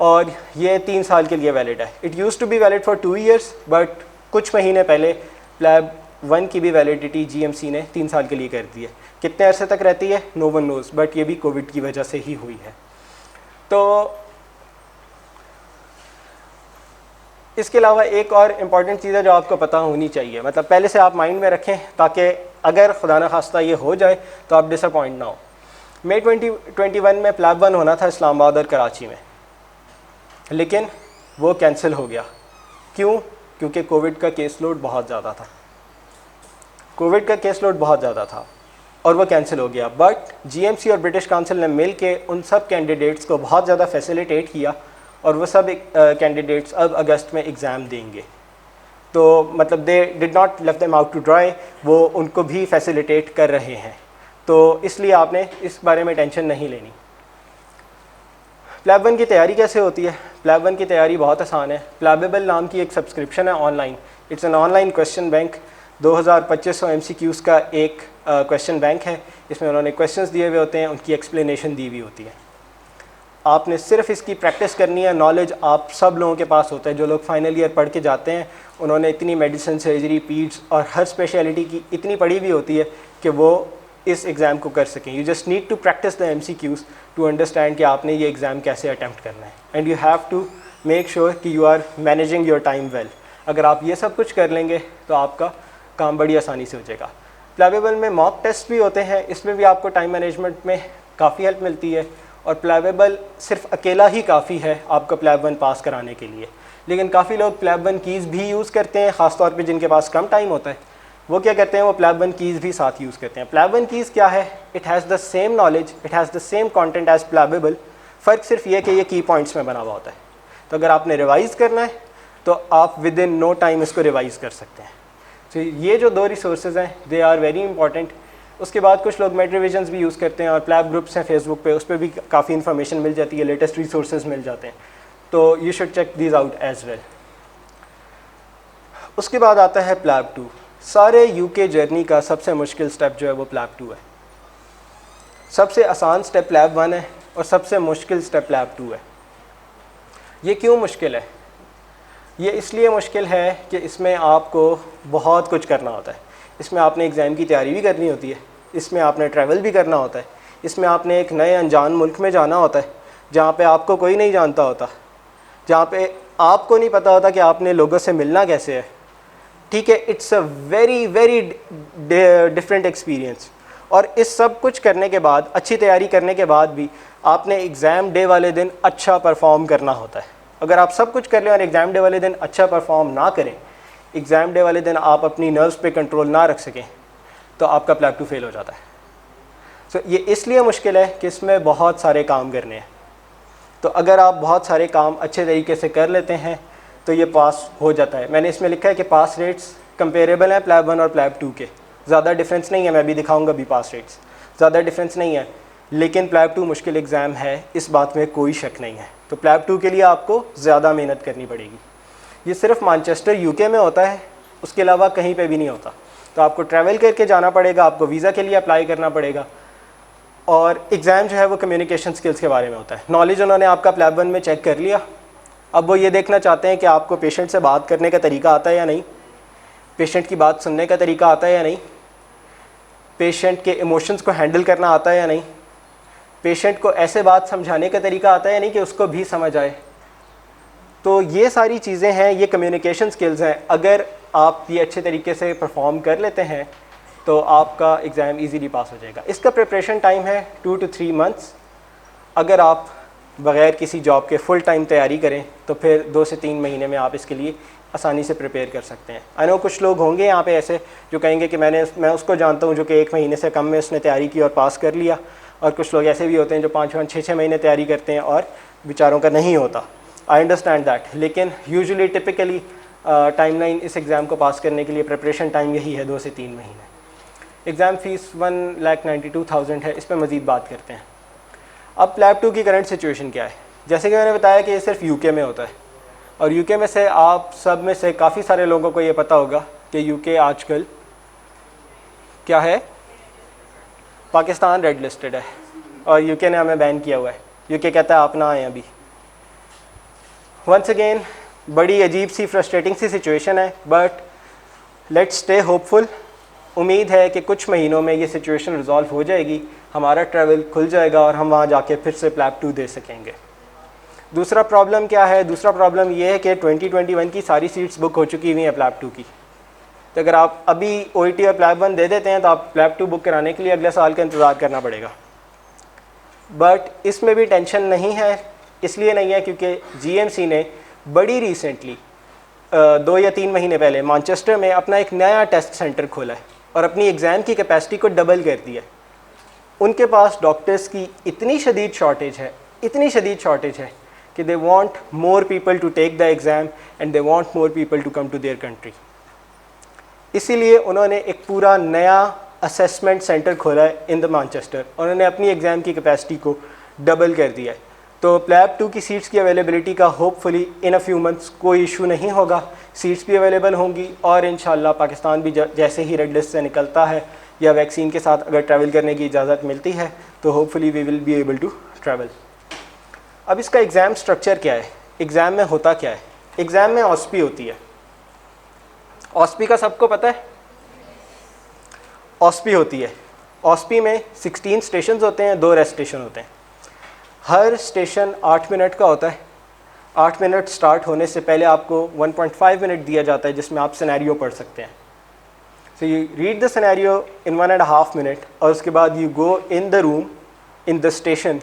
और ये 3 साल के लिए वैलिड है। It use to be valid for 2 years, but कुछ महीने पहले प्लैब वन की भी वैलिडिटी GMC ने 3 साल के लिए कर दी है। कितने अरसे तक रहती है नो वन नोज़, बट ये भी कोविड की वजह से ही हुई है। तो इसके अलावा एक और इम्पॉर्टेंट चीज़ है जो आपको पता होनी चाहिए, मतलब पहले से आप माइंड में रखें ताकि अगर खुदा न खास्ता ये हो जाए तो आप डिसअपॉइंट ना हो। मई 2021 में प्लैब वन होना था इस्लामाबाद और कराची में, लेकिन वो कैंसिल हो गया। क्यों? क्योंकि कोविड का केस लोड बहुत ज़्यादा था, और वो कैंसिल हो गया। बट GMC और ब्रिटिश काउंसिल ने मिल के उन सब कैंडिडेट्स को बहुत ज़्यादा फैसिलिटेट किया, और वो सब कैंडिडेट्स अब अगस्त में एग्ज़ाम देंगे। तो मतलब they did not left them out to dry, वो उनको भी फैसिलिटेट कर रहे हैं। तो इसलिए आपने इस बारे में टेंशन नहीं लेनी। प्लैब वन की तैयारी कैसे होती है? प्लैब वन की तैयारी बहुत आसान है। प्लैबेबल नाम की एक सब्सक्रिप्शन है online, it's an online question bank. 2500 MCQs का एक क्वेश्चन बैंक है। इसमें उन्होंने क्वेश्चंस दिए हुए होते हैं, उनकी एक्सप्लेनेशन दी हुई होती है। आपने सिर्फ इसकी प्रैक्टिस करनी है। नॉलेज आप सब लोगों के पास होता है। जो लोग फाइनल ईयर पढ़ के जाते हैं उन्होंने इतनी मेडिसिन, सर्जरी, पीड्स और हर स्पेशलिटी की इतनी पढ़ी हुई होती है कि वो इस एग्ज़ाम को कर सकें। You just need to practice the MCQs to understand कि आपने ये एग्ज़ाम कैसे अटैम्प्ट करना है, and you have to make sure कि you are managing your time well. अगर आप ये सब कुछ कर लेंगे तो आपका काम बड़ी आसानी से हो जाएगा। प्लैबेबल में मॉक टेस्ट भी होते हैं, इसमें भी आपको टाइम मैनेजमेंट में काफ़ी हेल्प मिलती है, और प्लैबेबल सिर्फ अकेला ही काफ़ी है आपको प्लैब वन पास कराने के लिए। लेकिन काफ़ी लोग प्लैब वन कीज़ भी यूज़ करते हैं, ख़ासतौर पे जिनके पास कम टाइम होता है। वो क्या करते हैं, वो प्लैब वन कीज़ भी साथ यूज़ करते हैं। प्लैब वन कीज़ क्या है? It has the same knowledge, it has the same content as प्लैबेबल। फ़र्क सिर्फ ये कि ये की पॉइंट्स में बना हुआ होता है। तो अगर आपने रिवाइज़ करना है तो आप विद इन नो टाइम इसको रिवाइज़ कर सकते हैं। तो ये जो 2 रिसोर्सेज हैं दे आर वेरी इंपॉर्टेंट। उसके बाद कुछ लोग मेड रिविजन्स भी यूज़ करते हैं, और प्लैब ग्रुप्स हैं फेसबुक पे, उस पर भी काफ़ी इन्फॉर्मेशन मिल जाती है, लेटेस्ट रिसोर्सेज मिल जाते हैं। तो you should check these out as well. उसके बाद आता है प्लैब 2। सारे यूके जर्नी का सबसे मुश्किल स्टेप जो है वो प्लैब 2 है। सबसे आसान स्टेप लैब 1 है और सबसे मुश्किल स्टेप लैब 2 है। ये क्यों मुश्किल है? ये इसलिए मुश्किल है कि इसमें आपको बहुत कुछ करना होता है। इसमें आपने एग्ज़ाम की तैयारी भी करनी होती है, इसमें आपने ट्रैवल भी करना होता है, इसमें आपने एक नए अनजान मुल्क में जाना होता है जहाँ पे आपको कोई नहीं जानता होता, जहाँ पे आपको नहीं पता होता कि आपने लोगों से मिलना कैसे है। ठीक है, it's a very very different experience. और इस सब कुछ करने के बाद, अच्छी तैयारी करने के बाद भी आपने एग्ज़ाम डे वाले दिन अच्छा परफॉर्म करना होता है। अगर आप सब कुछ कर लें और एग्ज़ाम डे वाले दिन अच्छा परफॉर्म ना करें, एग्ज़ाम डे वाले दिन आप अपनी नर्व्स पे कंट्रोल ना रख सकें, तो आपका प्लैब 2 फेल हो जाता है। सो ये इसलिए मुश्किल है कि इसमें बहुत सारे काम करने हैं। तो अगर आप बहुत सारे काम अच्छे तरीके से कर लेते हैं तो ये पास हो जाता है। मैंने इसमें लिखा है कि पास रेट्स कंपेरेबल हैं प्लैब 1 और प्लैब 2 के, ज़्यादा डिफरेंस नहीं है। मैं भी दिखाऊंगा भी पास रेट्स, ज़्यादा डिफरेंस नहीं है, लेकिन प्लैब 2 मुश्किल एग्ज़ाम है, इस बात में कोई शक नहीं है। तो प्लैब 2 के लिए आपको ज़्यादा मेहनत करनी पड़ेगी। ये सिर्फ मैनचेस्टर यूके में होता है, उसके अलावा कहीं पे भी नहीं होता। तो आपको ट्रैवल करके जाना पड़ेगा, आपको वीज़ा के लिए अप्लाई करना पड़ेगा। और एग्ज़ाम जो है वो कम्युनिकेशन स्किल्स के बारे में होता है। नॉलेज उन्होंने आपका प्लैब 1 में चेक कर लिया, अब वो ये देखना चाहते हैं कि आपको पेशेंट से बात करने का तरीका आता है या नहीं, पेशेंट की बात सुनने का तरीका आता है या नहीं, पेशेंट के इमोशंस को हैंडल करना आता है या नहीं, पेशेंट को ऐसे बात समझाने का तरीका आता है या नहीं कि उसको भी समझ आए। तो ये सारी चीज़ें हैं, ये कम्युनिकेशन स्किल्स हैं। अगर आप ये अच्छे तरीके से परफॉर्म कर लेते हैं तो आपका एग्ज़ाम इजीली पास हो जाएगा। इसका प्रिपरेशन टाइम है 2 to 3 मंथ्स। अगर आप बग़ैर किसी जॉब के फुल टाइम तैयारी करें तो फिर 2 से 3 महीने में आप इसके लिए आसानी से प्रिपेयर कर सकते हैं। आई नो कुछ लोग होंगे यहाँ पे ऐसे जो कहेंगे कि मैं उसको जानता हूँ जो कि 1 महीने से कम में उसने तैयारी की और पास कर लिया, और कुछ लोग ऐसे भी होते हैं जो 5-5, 6-6 महीने तैयारी करते हैं और बेचारों का नहीं होता। आई अंडरस्टैंड दैट, लेकिन यूजुअली टिपिकली टाइमलाइन इस एग्ज़ाम को पास करने के लिए प्रिपरेशन टाइम यही है 2 से 3 महीने। एग्ज़ाम फ़ीस 1,92,000 है। इस पर मज़ीद बात करते हैं। अब प्लैब 2 की करंट सिचुएशन क्या है? जैसे कि मैंने बताया कि ये सिर्फ यूके में होता है, और यूके में से आप सब में से काफ़ी सारे लोगों को ये पता होगा कि यूके आजकल क्या है, पाकिस्तान रेड लिस्टेड है और यूके ने हमें बैन किया हुआ है। यूके कहता है आप ना आए अभी। वंस अगेन बड़ी अजीब सी फ्रस्ट्रेटिंग सी सिचुएशन है, बट लेट्स स्टे होपफुल। उम्मीद है कि कुछ महीनों में ये सिचुएशन रिजॉल्व हो जाएगी, हमारा ट्रैवल खुल जाएगा और हम वहाँ जाके फिर से प्लैब 2 दे सकेंगे। दूसरा प्रॉब्लम क्या है? दूसरा प्रॉब्लम ये है कि 2021 की सारी सीट्स बुक हो चुकी हुई हैं प्लैब 2 की। तो अगर आप अभी OET और प्लैब 1 दे देते हैं तो आप प्लैब 2 बुक कराने के लिए अगले साल का इंतज़ार करना पड़ेगा। बट इसमें भी टेंशन नहीं है, इसलिए नहीं है क्योंकि GMC ने बड़ी रिसेंटली 2 या 3 महीने पहले मैनचेस्टर में अपना एक नया टेस्ट सेंटर खोला है और अपनी एग्ज़ाम की कैपेसिटी को डबल कर दिया है। उनके पास डॉक्टर्स की इतनी शदीद शॉर्टेज है कि they want more people to take the exam and they want more people to come to their country. इसीलिए उन्होंने एक पूरा नया असेसमेंट सेंटर खोला है इन द मैनचेस्टर। उन्होंने अपनी एग्ज़ाम की कैपेसिटी को डबल कर दिया है। तो प्लैब 2 की सीट्स की अवेलेबिलिटी का hopefully in a few months कोई इशू नहीं होगा। सीट्स भी अवेलेबल होंगी और इंशाल्लाह पाकिस्तान भी जैसे ही रेड लिस्ट से निकलता है या वैक्सीन के साथ अगर ट्रैवल करने की इजाज़त मिलती है तो hopefully we will be able to travel. अब इसका एग्ज़ाम स्ट्रक्चर क्या है? एग्ज़ाम में होता क्या है? एग्ज़ाम में OSPE होती है। OSPE का सबको पता है? OSPE होती है। OSPE में 16 स्टेशन होते हैं, 2 रेस्ट स्टेशन होते हैं। हर स्टेशन 8 मिनट का होता है। 8 मिनट स्टार्ट होने से पहले आपको 1.5 मिनट दिया जाता है जिसमें आप सिनेरियो पढ़ सकते हैं। So you read the scenario in 1.5 minute और उसके बाद you go in the room in the station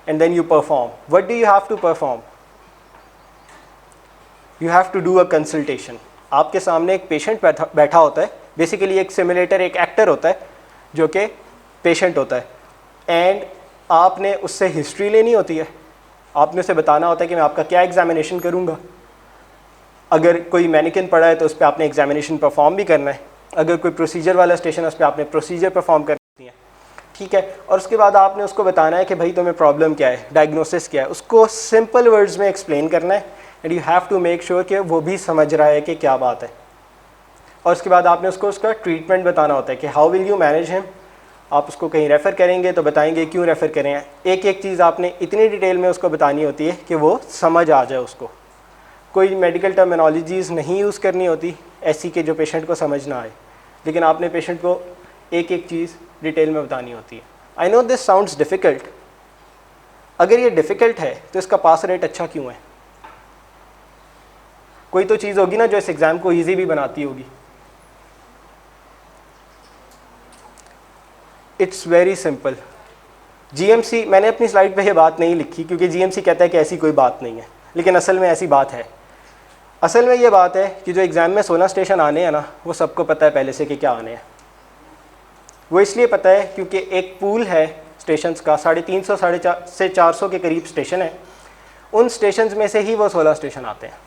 and then you perform. What do you have to perform? You have to do a consultation. आपके सामने एक patient बैठा होता है, basically एक सिमुलेटर, एक एक्टर होता है जो कि पेशेंट होता है, एंड आपने उससे हिस्ट्री लेनी होती है। आपने उसे बताना होता है कि मैं आपका क्या एग्जामिनेशन करूँगा। अगर कोई मैनिकिन पड़ा है तो उस पर आपने एग्जामिनेशन परफॉर्म भी करना है। अगर कोई प्रोसीजर वाला स्टेशन है उस पर आपने प्रोसीजर परफॉर्म करनी है, ठीक है। और उसके बाद आपने उसको बताना है कि भाई तुम्हें प्रॉब्लम क्या है, डायग्नोसिस क्या है, उसको सिंपल वर्ड्स में एक्सप्लेन करना है and you have to make sure कि वो भी समझ रहा है कि क्या बात है। और उसके बाद आपने उसको उसका ट्रीटमेंट बताना होता है कि how will you manage him. आप उसको कहीं रेफ़र करेंगे तो बताएंगे क्यों रेफ़र करें। एक एक चीज़ आपने इतनी डिटेल में उसको बतानी होती है कि वो समझ आ जाए उसको। कोई मेडिकल टर्मिनोलॉजीज़ नहीं यूज़ करनी होती ऐसी कि जो पेशेंट को समझ ना आए, लेकिन आपने पेशेंट को एक एक चीज़ डिटेल में बतानी होती है। आई नो दिस साउंड्स डिफ़िकल्ट, अगर ये डिफ़िकल्ट है तो इसका पास रेट अच्छा क्यों है? कोई तो चीज़ होगी ना जो इस एग्ज़ाम को ईजी भी बनाती होगी। It's very simple. जीएमसी, मैंने अपनी स्लाइड पे ये बात नहीं लिखी क्योंकि जीएमसी कहता है कि ऐसी कोई बात नहीं है, लेकिन असल में ऐसी बात है। असल में ये बात है कि जो एग्ज़ाम में 16 स्टेशन आने हैं ना, वो सबको पता है पहले से कि क्या आने हैं। वो इसलिए पता है क्योंकि एक पूल है स्टेशंस का, 350 से 400 के करीब स्टेशन है। उन स्टेशंस में से ही वो 16 स्टेशन आते हैं।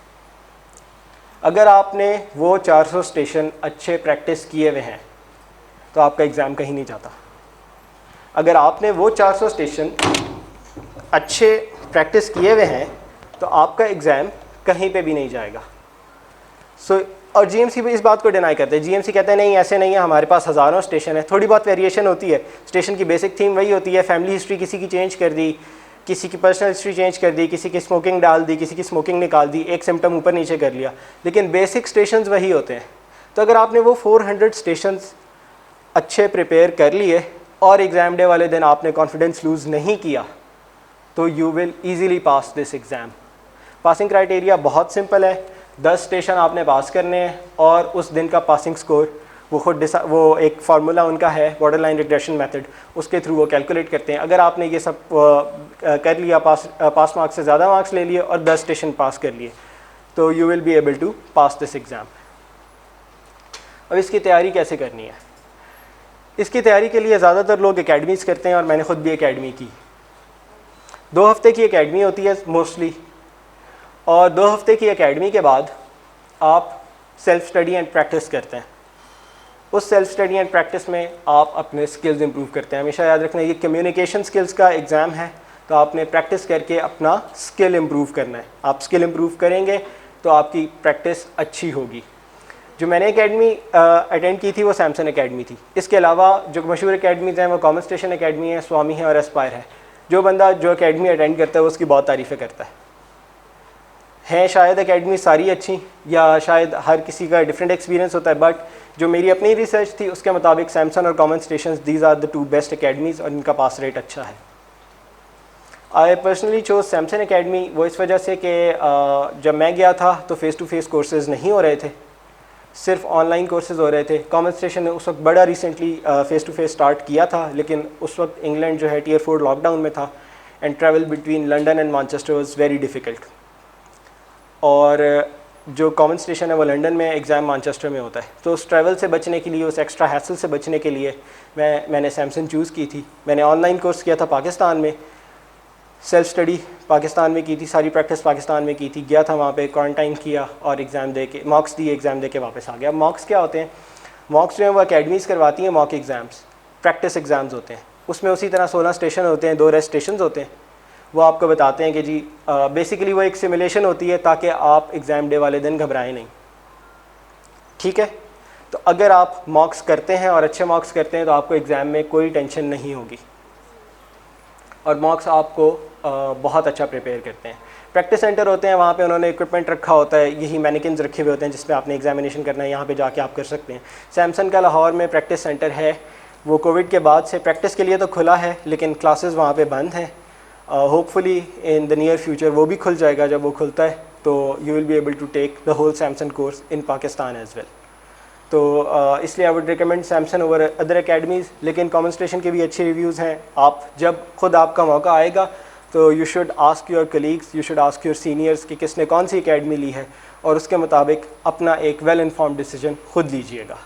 अगर आपने वो 400 स्टेशन अच्छे प्रैक्टिस किए हुए हैं तो आपका एग्ज़ाम कहीं नहीं जाता। अगर आपने वो 400 स्टेशन अच्छे प्रैक्टिस किए हुए हैं तो आपका एग्ज़ाम कहीं पे भी नहीं जाएगा। और जीएमसी भी इस बात को डिनाई करते हैं। जीएमसी कहते हैं नहीं ऐसे नहीं है, हमारे पास हज़ारों स्टेशन है। थोड़ी बहुत वेरिएशन होती है, स्टेशन की बेसिक थीम वही होती है। फैमिली हिस्ट्री किसी की चेंज कर दी, किसी की पर्सनल हिस्ट्री चेंज कर दी, किसी की स्मोकिंग डाल दी, किसी की स्मोकिंग निकाल दी, एक सिम्टम ऊपर नीचे कर लिया, लेकिन बेसिक स्टेशंस वही होते हैं। तो अगर आपने वो 400 स्टेशंस अच्छे प्रिपेयर कर लिए और एग्ज़ाम डे वाले दिन आपने कॉन्फिडेंस लूज़ नहीं किया तो you will easily pass this exam. Passing criteria बहुत सिंपल है, 10 स्टेशन आपने पास करने हैं और उस दिन का पासिंग स्कोर वो एक फार्मूला उनका है, बॉर्डर लाइन रिग्रेशन मेथड, उसके थ्रू वो कैलकुलेट करते हैं। अगर आपने ये सब कर लिया, पास मार्क्स से ज़्यादा मार्क्स ले लिए और 10 स्टेशन पास कर लिए तो you will be able to pass this exam. अब इसकी तैयारी कैसे करनी है? इसकी तैयारी के लिए ज़्यादातर लोग एकेडमीज़ करते हैं और मैंने ख़ुद भी एकेडमी की। 2 हफ्ते की एकेडमी होती है मोस्टली, और 2 हफ्ते की एकेडमी के बाद आप सेल्फ स्टडी एंड प्रैक्टिस करते हैं। उस सेल्फ स्टडी एंड प्रैक्टिस में आप अपने स्किल्स इंप्रूव करते हैं। हमेशा याद रखना ये कम्युनिकेशन स्किल्स का एग्ज़ाम है, तो आपने प्रैक्टिस करके अपना स्किल इंप्रूव करना है। आप स्किल इंप्रूव करेंगे तो आपकी प्रैक्टिस अच्छी होगी। जो मैंने एकेडमी अटेंड की थी वो सैमसन एकेडमी थी। इसके अलावा जो मशहूर एकेडमीज़ हैं वो कॉमन स्टेशन एकेडमी है, स्वामी है और एस्पायर है। जो बंदा जो एकेडमी अटेंड करता है वो उसकी बहुत तारीफ़ें करता है। शायद एकेडमी सारी अच्छी, या शायद हर किसी का डिफरेंट एक्सपीरियंस होता है, बट जो मेरी अपनी रिसर्च थी उसके मुताबिक सैमसन और common station these are the 2 best academies और इनका पास रेट अच्छा है। I personally chose Samson academy वो इस वजह से कि जब मैं गया था तो फ़ेस टू फेस कोर्सेज़ नहीं हो रहे थे, सिर्फ ऑनलाइन कोर्सेज़ हो रहे थे। कॉमन स्टेशन ने उस वक्त बड़ा recently face to face start किया था, लेकिन उस वक्त इंग्लैंड जो है Tier 4 लॉकडाउन में था and travel between London and Manchester was very difficult. और जो कॉमन स्टेशन है वो लंदन में, एग्ज़ाम मैनचेस्टर में होता है। तो उस ट्रैवल से बचने के लिए, उस एक्स्ट्रा हैसल से बचने के लिए मैंने सैमसन चूज़ की थी। मैंने ऑनलाइन कोर्स किया था पाकिस्तान में, सेल्फ स्टडी पाकिस्तान में की थी, सारी प्रैक्टिस पाकिस्तान में की थी। गया था वहाँ पे, क्वारंटाइन किया और एग्ज़ाम दे के मॉक्स दिए, एग्ज़ाम दे के वापस आ गया। मॉक्स क्या होते हैं? मॉक्स जो हैं वो अकेडमीज़ करवाती हैं मॉक एग्ज़ाम्स, प्रैक्टिस एग्ज़ाम्स होते हैं। उसमें उसी तरह 16 स्टेशन होते हैं, 2 रेस्ट स्टेशन होते हैं। वो आपको बताते हैं कि जी बेसिकली वो एक सिमुलेशन होती है ताकि आप एग्ज़ाम डे वाले दिन घबराएं नहीं। ठीक है, तो अगर आप मॉक्स करते हैं और अच्छे मॉक्स करते हैं तो आपको एग्ज़ाम में कोई टेंशन नहीं होगी, और मॉक्स आपको बहुत अच्छा प्रिपेयर करते हैं। प्रैक्टिस सेंटर होते हैं, वहाँ पे उन्होंने इक्विपमेंट रखा होता है, यही मैनिकिन्स रखे हुए होते हैं जिसमें आपने एग्जामिनेशन करना है, यहाँ पे जाके आप कर सकते हैं। सैमसन का लाहौर में प्रैक्टिस सेंटर है, वो कोविड के बाद से प्रैक्टिस के लिए तो खुला है लेकिन क्लासेस वहाँ पे बंद हैं। Hopefully in the near future वो भी खुल जाएगा। जब वो खुलता है तो you will be able to take the whole Samson course in Pakistan as well. तो इसलिए I would recommend Samson over other academies. लेकिन कॉमन स्टेशन के भी अच्छे रिव्यूज़ हैं। आप जब खुद आपका मौका आएगा तो you should ask your colleagues, you should ask your seniors कि किसने कौन सी अकेडमी ली है, और उसके मुताबिक अपना एक वेल इन्फॉर्म्ड डिसीजन खुद लीजिएगा।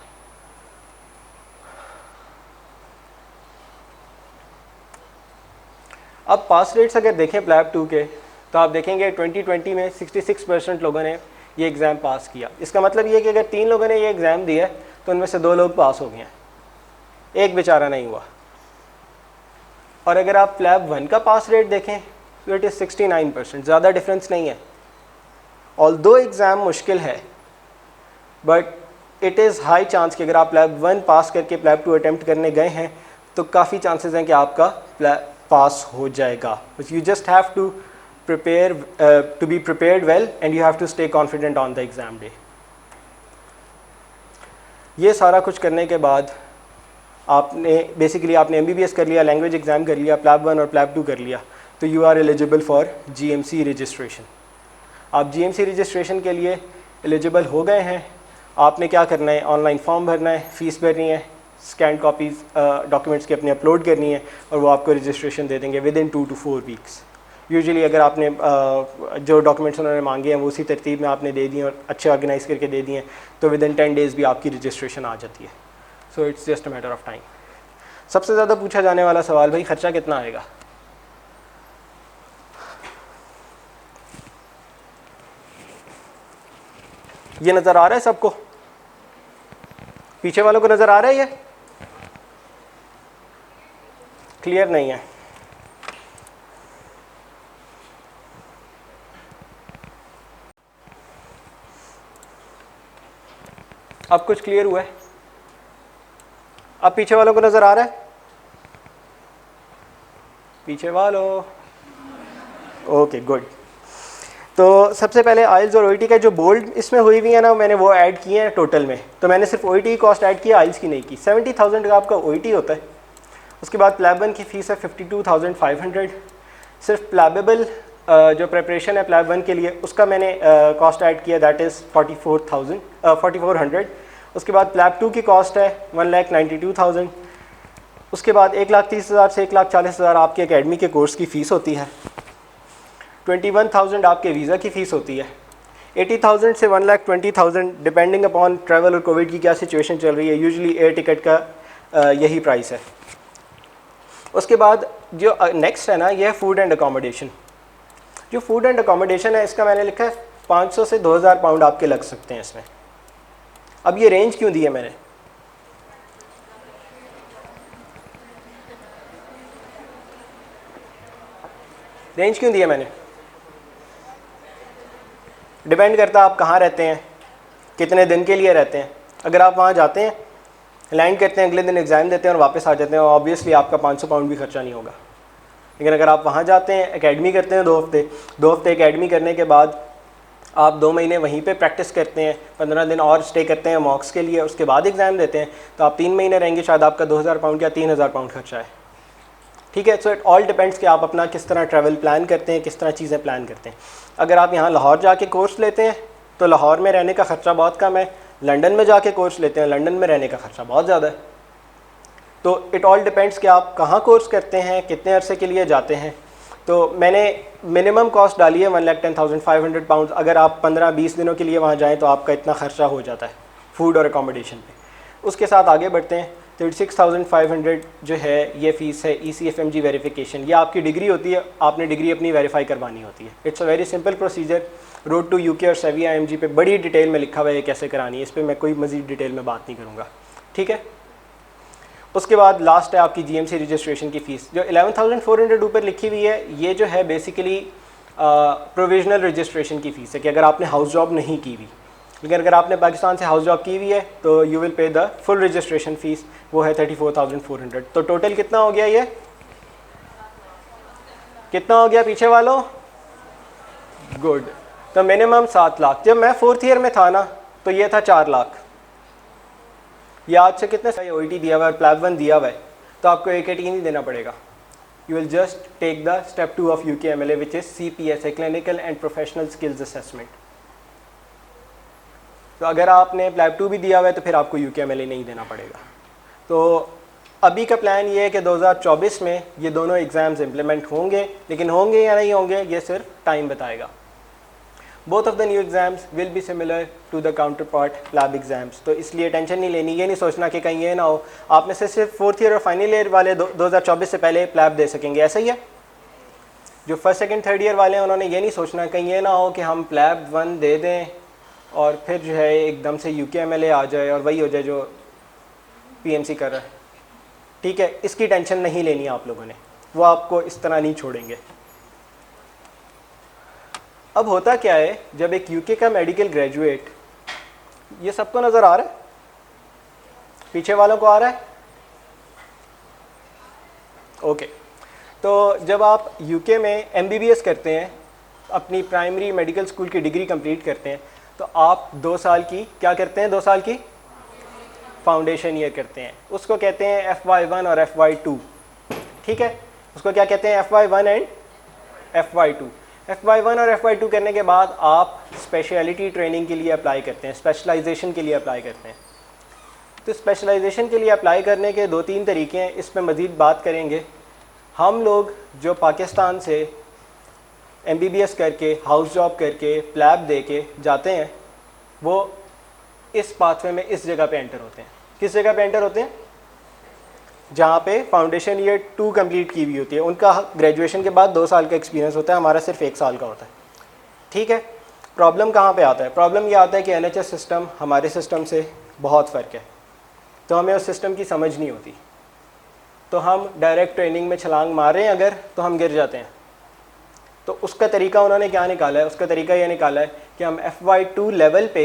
अब पास रेट्स अगर देखें प्लैब 2 के, तो आप देखेंगे 2020 में 66% लोगों ने ये एग्ज़ाम पास किया। इसका मतलब ये है कि अगर 3 लोगों ने ये एग्ज़ाम दिया तो उनमें से 2 लोग पास हो गए हैं, एक बेचारा नहीं हुआ। और अगर आप प्लैब 1 का पास रेट देखें तो इट इज़ 69%, ज़्यादा डिफरेंस नहीं है। ऑल्दो एग्ज़ाम मुश्किल है but it is high chance कि अगर आप प्लैब 1 पास करके प्लैब 2 अटैम्प्ट करने गए हैं तो काफ़ी चांसेस हैं कि आपका पास हो जाएगा. You just have to be prepared well and you have to stay confident on the exam day. ये सारा कुछ करने के बाद आपने MBBS कर लिया, लैंग्वेज एग्ज़ाम कर लिया, प्लैब 1 और प्लैब 2 कर लिया, तो you are eligible for GMC registration. आप GMC रजिस्ट्रेशन के लिए एलिजिबल हो गए हैं. आपने क्या करना है, ऑनलाइन फॉर्म भरना है, फ़ीस भरनी है, स्कैन कॉपीज़ डॉक्यूमेंट्स की अपनी अपलोड करनी है और वो आपको रजिस्ट्रेशन दे देंगे with in 2 to 4 weeks. Usually अगर आपने जो डॉक्यूमेंट्स उन्होंने मांगे हैं वो उसी तरतीब में आपने दे दिए और अच्छे ऑर्गेनाइज़ करके दे दिए तो विद इन 10 डेज़ भी आपकी रजिस्ट्रेशन आ जाती है. So it's just a matter of time. सबसे ज़्यादा पूछा जाने वाला सवाल, भाई ख़र्चा कितना आएगा? ये नज़र आ रहा है सबको? पीछे वालों को नज़र आ रहा है? ये क्लियर नहीं है. अब कुछ क्लियर हुआ है? अब पीछे वालों को नज़र आ रहा है? पीछे वालों, ओके गुड. तो सबसे पहले आइल्स और OET का जो बोल्ड इसमें हुई हुई है ना, मैंने वो ऐड किए हैं टोटल में. तो मैंने सिर्फ OET की कॉस्ट ऐड की, आइल्स की नहीं की. 70,000 का आपका OET होता है. उसके बाद प्लैब 1 की फ़ीस है 52,500. सिर्फ प्लैबेबल जो प्रिपरेशन है प्लैब 1 के लिए उसका मैंने कॉस्ट ऐड किया, दैट इज़ 4400. उसके बाद प्लैब 2 की कॉस्ट है 1,92,000. उसके बाद 1,30,000 से 1,40,000 आपके एकेडमी के कोर्स की फ़ीस होती है. 21,000 आपके वीज़ा की फ़ीस होती है. 80,000 से 1,20,000 डिपेंडिंग अपॉन ट्रैवल और कोविड की क्या सिचुएशन चल रही है. यूजुअली एयर टिकट का यही प्राइस है. उसके बाद जो नेक्स्ट है ना, ये है फूड एंड अकोमोडेशन. जो फूड एंड अकोमोडेशन है इसका मैंने लिखा है 500 से 2,000 पाउंड आपके लग सकते हैं इसमें. अब ये रेंज क्यों दी है मैंने? रेंज क्यों दिया मैंने? डिपेंड करता है आप कहाँ रहते हैं, कितने दिन के लिए रहते हैं. अगर आप वहाँ जाते हैं, लैंड करते हैं, अगले दिन एग्ज़ाम देते हैं और वापस आ जाते हैं, ऑब्वियसली आपका 500 पाउंड भी खर्चा नहीं होगा. लेकिन अगर आप वहाँ जाते हैं, एकेडमी करते हैं 2 हफ्ते एकेडमी करने के बाद आप 2 महीने वहीं पे प्रैक्टिस करते हैं, 15 दिन और स्टे करते हैं मॉक्स के लिए, उसके बाद एग्ज़ाम देते हैं, तो आप 3 महीने रहेंगे, शायद आपका 2,000 पाउंड या 3,000 पाउंड खर्चा है. ठीक है. सो इट ऑल डिपेंड्स कि आप अपना किस तरह ट्रैवल प्लान करते हैं, किस तरह चीज़ें प्लान करते हैं. अगर आप यहाँ लाहौर जाके कोर्स लेते हैं तो लाहौर में रहने का ख़र्चा बहुत कम है. लंदन में जाके कोर्स लेते हैं, लंदन में रहने का ख़र्चा बहुत ज़्यादा है. तो इट ऑल डिपेंड्स कि आप कहाँ कोर्स करते हैं, कितने अरसे के लिए जाते हैं. तो मैंने मिनिमम कॉस्ट डाली है 1,10,500 पाउंड. अगर आप 15-20 दिनों के लिए वहाँ जाएँ तो आपका इतना ख़र्चा हो जाता है फूड और अकोमोडेशन पे. उसके साथ आगे बढ़ते हैं. 36,500 जो है ये फ़ीस है ECFMG वेरिफिकेशन. ये आपकी डिग्री होती है, आपने डिग्री अपनी वेरीफाई करवानी होती है. It's a very simple procedure. Road to UK और सेविया IMG पे बड़ी डिटेल में लिखा हुआ है कैसे करानी है. इस पर मैं कोई मज़ीद डिटेल में बात नहीं करूँगा. ठीक है. उसके बाद लास्ट है आपकी GMC रजिस्ट्रेशन की फ़ीस जो 11,400 ऊपर लिखी हुई है. ये जो है बेसिकली प्रोविजनल रजिस्ट्रेशन की फ़ीस है कि अगर आपने हाउस जॉब नहीं की हुई. लेकिन अगर आपने पाकिस्तान से हाउस जॉब की हुई है तो you will pay the full registration fees, वो है 34,400. तो टोटल कितना हो गया? ये कितना हो गया पीछे वालों? गुड. तो मिनिमम 7 लाख. जब मैं 4th ईयर में था ना तो ये था 4 लाख. ये आज से कितने सही OET दिया हुआ है, प्लैब 1 दिया हुआ है, तो आपको AKT नहीं देना पड़ेगा. You will just take the step 2 of UKMLA which is CPSA, clinical and professional skills assessment. तो अगर आपने प्लैब 2 भी दिया हुआ है तो फिर आपको UKMLA नहीं देना पड़ेगा. तो अभी का प्लान ये है कि 2024 में ये दोनों एग्ज़ाम्स इम्प्लीमेंट होंगे, लेकिन होंगे या नहीं होंगे ये सिर्फ टाइम बताएगा. Both of the new exams will be similar to the counterpart PLAB exams. तो इसलिए टेंशन नहीं लेनी, ये नहीं सोचना कि कहीं ये ना हो आप में से सिर्फ 4th ईयर और फाइनल ईयर वाले 2024 से पहले प्लैब दे सकेंगे. ऐसा ही है. जो 1st, 2nd, 3rd ईयर वाले हैं उन्होंने ये नहीं सोचना कहीं ये ना हो कि हम प्लैब 1 दे दें और फिर जो है एकदम से UKMLA आ जाए और वही हो जाए जो PMC कर रहा है. ठीक है. इसकी टेंशन नहीं लेनी आप लोगों ने, वो आपको इस तरह नहीं छोड़ेंगे. अब होता क्या है, जब एक UK का मेडिकल ग्रेजुएट, ये सबको नज़र आ रहा है, पीछे वालों को आ रहा है? ओके। तो जब आप यूके में MBBS करते हैं, अपनी प्राइमरी मेडिकल स्कूल की डिग्री कंप्लीट करते हैं, तो आप 2 साल की क्या करते हैं? 2 साल की फाउंडेशन ईयर करते हैं। उसको कहते हैं FY1 और FY2, ठीक है? उसको क्या कहते हैं? FY1 and FY2। FY1 और FY2 करने के बाद आप स्पेशलिटी ट्रेनिंग के लिए अप्लाई करते हैं, स्पेशलाइजेशन के लिए अप्लाई करते हैं। तो स्पेशलाइजेशन के लिए अप्लाई करने के 2-3 तरीके हैं, इस पर मज़ीद बात करेंगे। हम लोग जो पाकिस्तान से MBBS करके, हाउस जॉब करके, प्लैब दे के जाते हैं, वो इस पाथवे में इस जगह पे एंटर होते हैं। किस जगह पे एंटर होते हैं? जहाँ पे फाउंडेशन ईयर 2 कंप्लीट की हुई होती है। उनका ग्रेजुएशन के बाद 2 साल का एक्सपीरियंस होता है, हमारा सिर्फ 1 साल का होता है, ठीक है? प्रॉब्लम कहाँ पे आता है? प्रॉब्लम ये आता है कि NHS सिस्टम हमारे सिस्टम से बहुत फ़र्क है, तो हमें उस सिस्टम की समझ नहीं होती, तो हम डायरेक्ट ट्रेनिंग में छलांग मार रहे हैं अगर, तो हम गिर जाते हैं। तो उसका तरीका उन्होंने क्या निकाला है? उसका तरीका ये निकाला है कि हम FY2 लेवल पे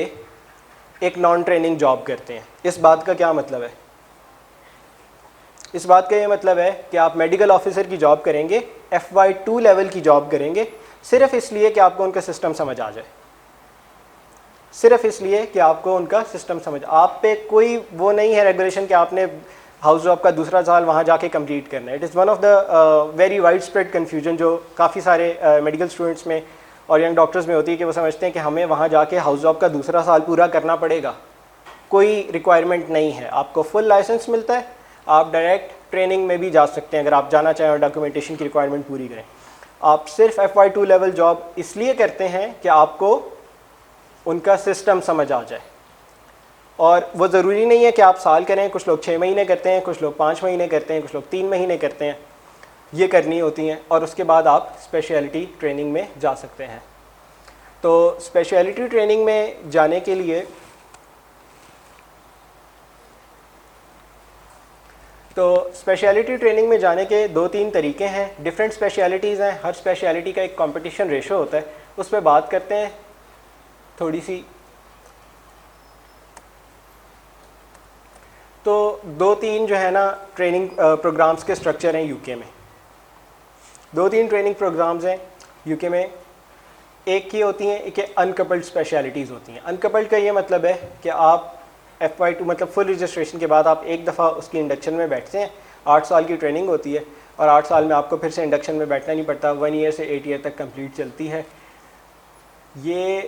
एक नॉन ट्रेनिंग जॉब करते हैं। इस बात का क्या मतलब है? इस बात का ये मतलब है कि आप मेडिकल ऑफिसर की जॉब करेंगे, FY2 लेवल की जॉब करेंगे, सिर्फ इसलिए कि आपको उनका सिस्टम समझ आ जाए, सिर्फ इसलिए कि आपको उनका सिस्टम समझ। आप पे कोई वो नहीं है रेगुलेशन कि आपने हाउस जॉब का दूसरा साल वहाँ जाके कंप्लीट करना है। It is one of the very wide spread confusion जो काफ़ी सारे मेडिकल स्टूडेंट्स में और यंग डॉक्टर्स में होती है कि वो समझते हैं कि हमें वहाँ जाके हाउस जॉब का दूसरा साल पूरा करना पड़ेगा। कोई रिक्वायरमेंट नहीं है, आपको फुल लाइसेंस मिलता है, आप डायरेक्ट ट्रेनिंग में भी जा सकते हैं अगर आप जाना चाहें और डॉक्यूमेंटेशन की रिक्वायरमेंट पूरी करें। आप सिर्फ FY2 लेवल जॉब इसलिए करते हैं कि आपको उनका सिस्टम समझ आ जाए, और वो ज़रूरी नहीं है कि आप साल करें। कुछ लोग 6 महीने करते हैं, कुछ लोग 5 महीने करते हैं, कुछ लोग 3 महीने करते हैं, ये करनी होती हैं, और उसके बाद आप स्पेशलिटी ट्रेनिंग में जा सकते हैं। तो स्पेशलिटी ट्रेनिंग में जाने के लिए ट्रेनिंग में जाने के 2-3 तरीके हैं। डिफरेंट स्पेशलिटीज़ हैं, हर स्पेशलिटी का एक कंपटीशन रेशो होता है, उस पर बात करते हैं थोड़ी सी। तो 2-3 जो है ना ट्रेनिंग प्रोग्राम्स के स्ट्रक्चर हैं यूके में। 2-3 ट्रेनिंग प्रोग्राम्स हैं यूके में। एक की होती हैं कि अनकपल्ड स्पेशलिटीज़ होती हैं। अनकपल्ड का ये मतलब है कि आप FY2 मतलब फुल रजिस्ट्रेशन के बाद आप एक दफ़ा उसकी इंडक्शन में बैठते हैं। 8 साल की ट्रेनिंग होती है और 8 साल में आपको फिर से इंडक्शन में बैठना नहीं पड़ता। 1 ईयर से 8 ईयर तक कंप्लीट चलती है। ये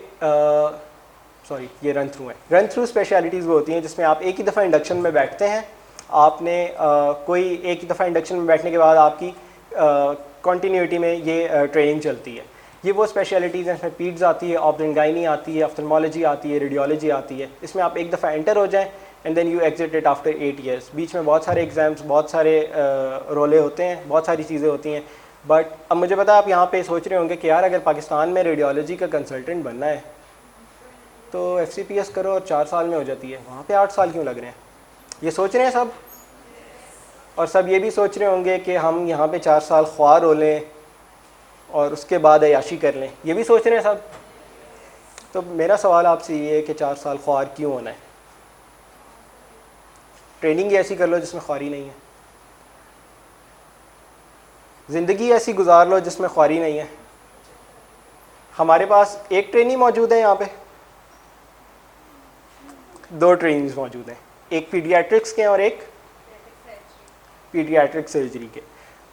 ये रन थ्रू है। रन थ्रू स्पेशलिटीज़ वो होती हैं जिसमें आप एक ही दफ़ा इंडक्शन में बैठते हैं। आपने कोई एक ही दफ़ा इंडक्शन में बैठने के बाद आपकी कॉन्टीन्यूटी में ये ट्रेनिंग चलती है। ये वो स्पेशलिटीज़ हैं, इसमें पीड्स आती है, ऑब्जेन-गायनी आती है, ऑफ्थल्मोलॉजी आती है, रेडियोलॉजी आती है। इसमें आप एक दफ़ा एंटर हो जाएं and then you exit it after 8 years. बीच में बहुत सारे एग्ज़ाम्स, बहुत सारे रोले होते हैं, बहुत सारी चीज़ें होती हैं। बट अब मुझे पता है आप यहाँ पे सोच रहे होंगे कि यार अगर पाकिस्तान में रेडियोलॉजी का कंसल्टेंट बनना है तो FCPS करो और 4 साल में हो जाती है, वहाँ पे 8 साल क्यों लग रहे हैं? ये सोच रहे हैं सब। और सब ये भी सोच रहे होंगे कि हम यहाँ पे 4 साल ख्वार हो लें और उसके बाद अयाशी कर लें, ये भी सोच रहे हैं सब। तो मेरा सवाल आपसे ये है कि 4 साल ख्वार क्यों होना है? ट्रेनिंग ऐसी कर लो जिसमें ख्वारी नहीं है, ज़िंदगी ऐसी गुजार लो जिसमें ख्वारी नहीं है। हमारे पास एक ट्रेनिंग मौजूद है, यहाँ पे 2 ट्रेनिंग्स मौजूद हैं, एक पीडियाट्रिक्स के और एक पीडियाट्रिक सर्जरी के।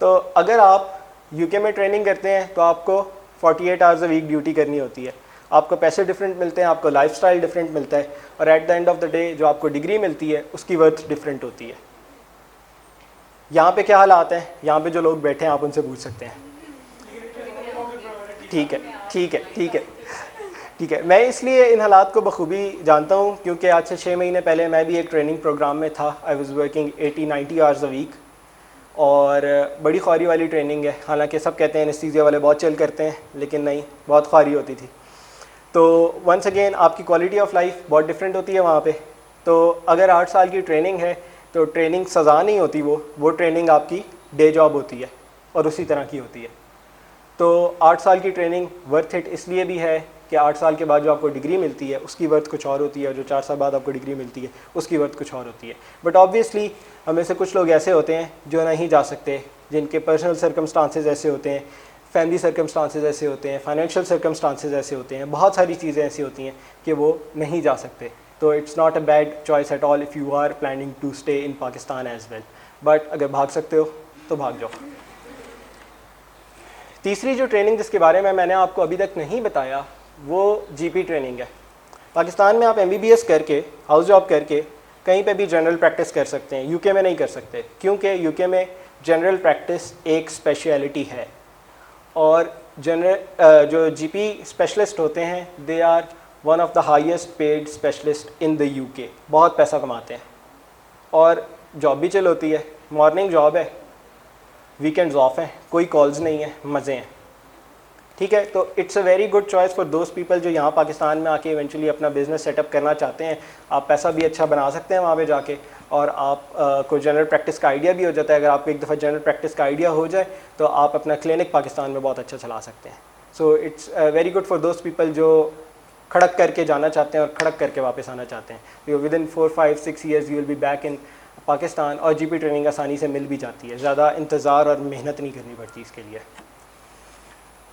तो अगर आप यूके में ट्रेनिंग करते हैं तो आपको 48 आवर्स अ वीक ड्यूटी करनी होती है। आपको पैसे डिफरेंट मिलते हैं, आपको लाइफस्टाइल डिफरेंट मिलता है, और at the end of the day जो आपको डिग्री मिलती है उसकी वर्थ डिफरेंट होती है। यहाँ पे क्या हालात हैं? यहाँ पे जो लोग बैठे हैं आप उनसे पूछ सकते हैं। ठीक है, ठीक है, ठीक है, ठीक है। मैं इसलिए इन हालात को बखूबी जानता हूँ क्योंकि आज से 6 महीने पहले मैं भी एक ट्रेनिंग प्रोग्राम में था। I was working 80-90 hours a week, और बड़ी ख्वारी वाली ट्रेनिंग है। हालांकि सब कहते हैं एनेस्थीसिया वाले बहुत चिल करते हैं, लेकिन नहीं, बहुत ख्वारी होती थी। तो वंस अगेन आपकी क्वालिटी ऑफ लाइफ बहुत डिफरेंट होती है वहाँ पे। तो अगर 8 साल की ट्रेनिंग है तो ट्रेनिंग सज़ा नहीं होती, वो ट्रेनिंग आपकी डे जॉब होती है और उसी तरह की होती है। तो 8 साल की ट्रेनिंग वर्थ इट इसलिए भी है कि कि 8 साल के बाद जो आपको डिग्री मिलती है उसकी वर्थ कुछ और होती है, और जो 4 साल बाद आपको डिग्री मिलती है उसकी वर्थ कुछ और होती है। बट ऑब्वियसली हमें से कुछ लोग ऐसे होते हैं जो नहीं जा सकते, जिनके पर्सनल सर्कमस्टांसेस ऐसे होते हैं, फैमिली सर्कमस्टांसेस ऐसे होते हैं, फाइनेंशियल सर्कमस्टांसेस ऐसे होते हैं, बहुत सारी चीज़ें ऐसी होती हैं कि वो नहीं जा सकते। तो it's not a bad choice at all if you are planning to stay in Pakistan as well. But अगर भाग सकते हो तो भाग जाओ। तीसरी जो ट्रेनिंग जिसके बारे में मैंने आपको अभी तक नहीं बताया वो जीपी ट्रेनिंग है। पाकिस्तान में आप एमबीबीएस करके, हाउस जॉब करके कहीं पे भी जनरल प्रैक्टिस कर सकते हैं, यूके में नहीं कर सकते, क्योंकि यूके में जनरल प्रैक्टिस एक स्पेशलिटी है। और जनरल जो जीपी स्पेशलिस्ट होते हैं they are one of the highest paid specialist in the UK. बहुत पैसा कमाते हैं और जॉब भी चल होती है, मॉर्निंग जॉब है, वीकेंड्स ऑफ हैं, कोई कॉल्स नहीं है, मज़े हैं। ठीक है, तो it's a very good choice for those people जो यहाँ पाकिस्तान में आके इवेंचुअली अपना बिजनेस सेटअप करना चाहते हैं। आप पैसा भी अच्छा बना सकते हैं वहाँ पे जाके, और आप को जनरल प्रैक्टिस का आइडिया भी हो जाता है। अगर आपको एक दफ़ा जनरल प्रैक्टिस का आइडिया हो जाए तो आप अपना क्लिनिक पाकिस्तान में बहुत अच्छा चला सकते हैं। So it's very good for those people जो खड़क करके जाना चाहते हैं और खड़क करके वापस आना चाहते हैं। With in 4-5-6 years you will be back in Pakistan. और जीपी ट्रेनिंग आसानी से मिल भी जाती है, ज़्यादा इंतज़ार और मेहनत नहीं करनी पड़ती इसके लिए।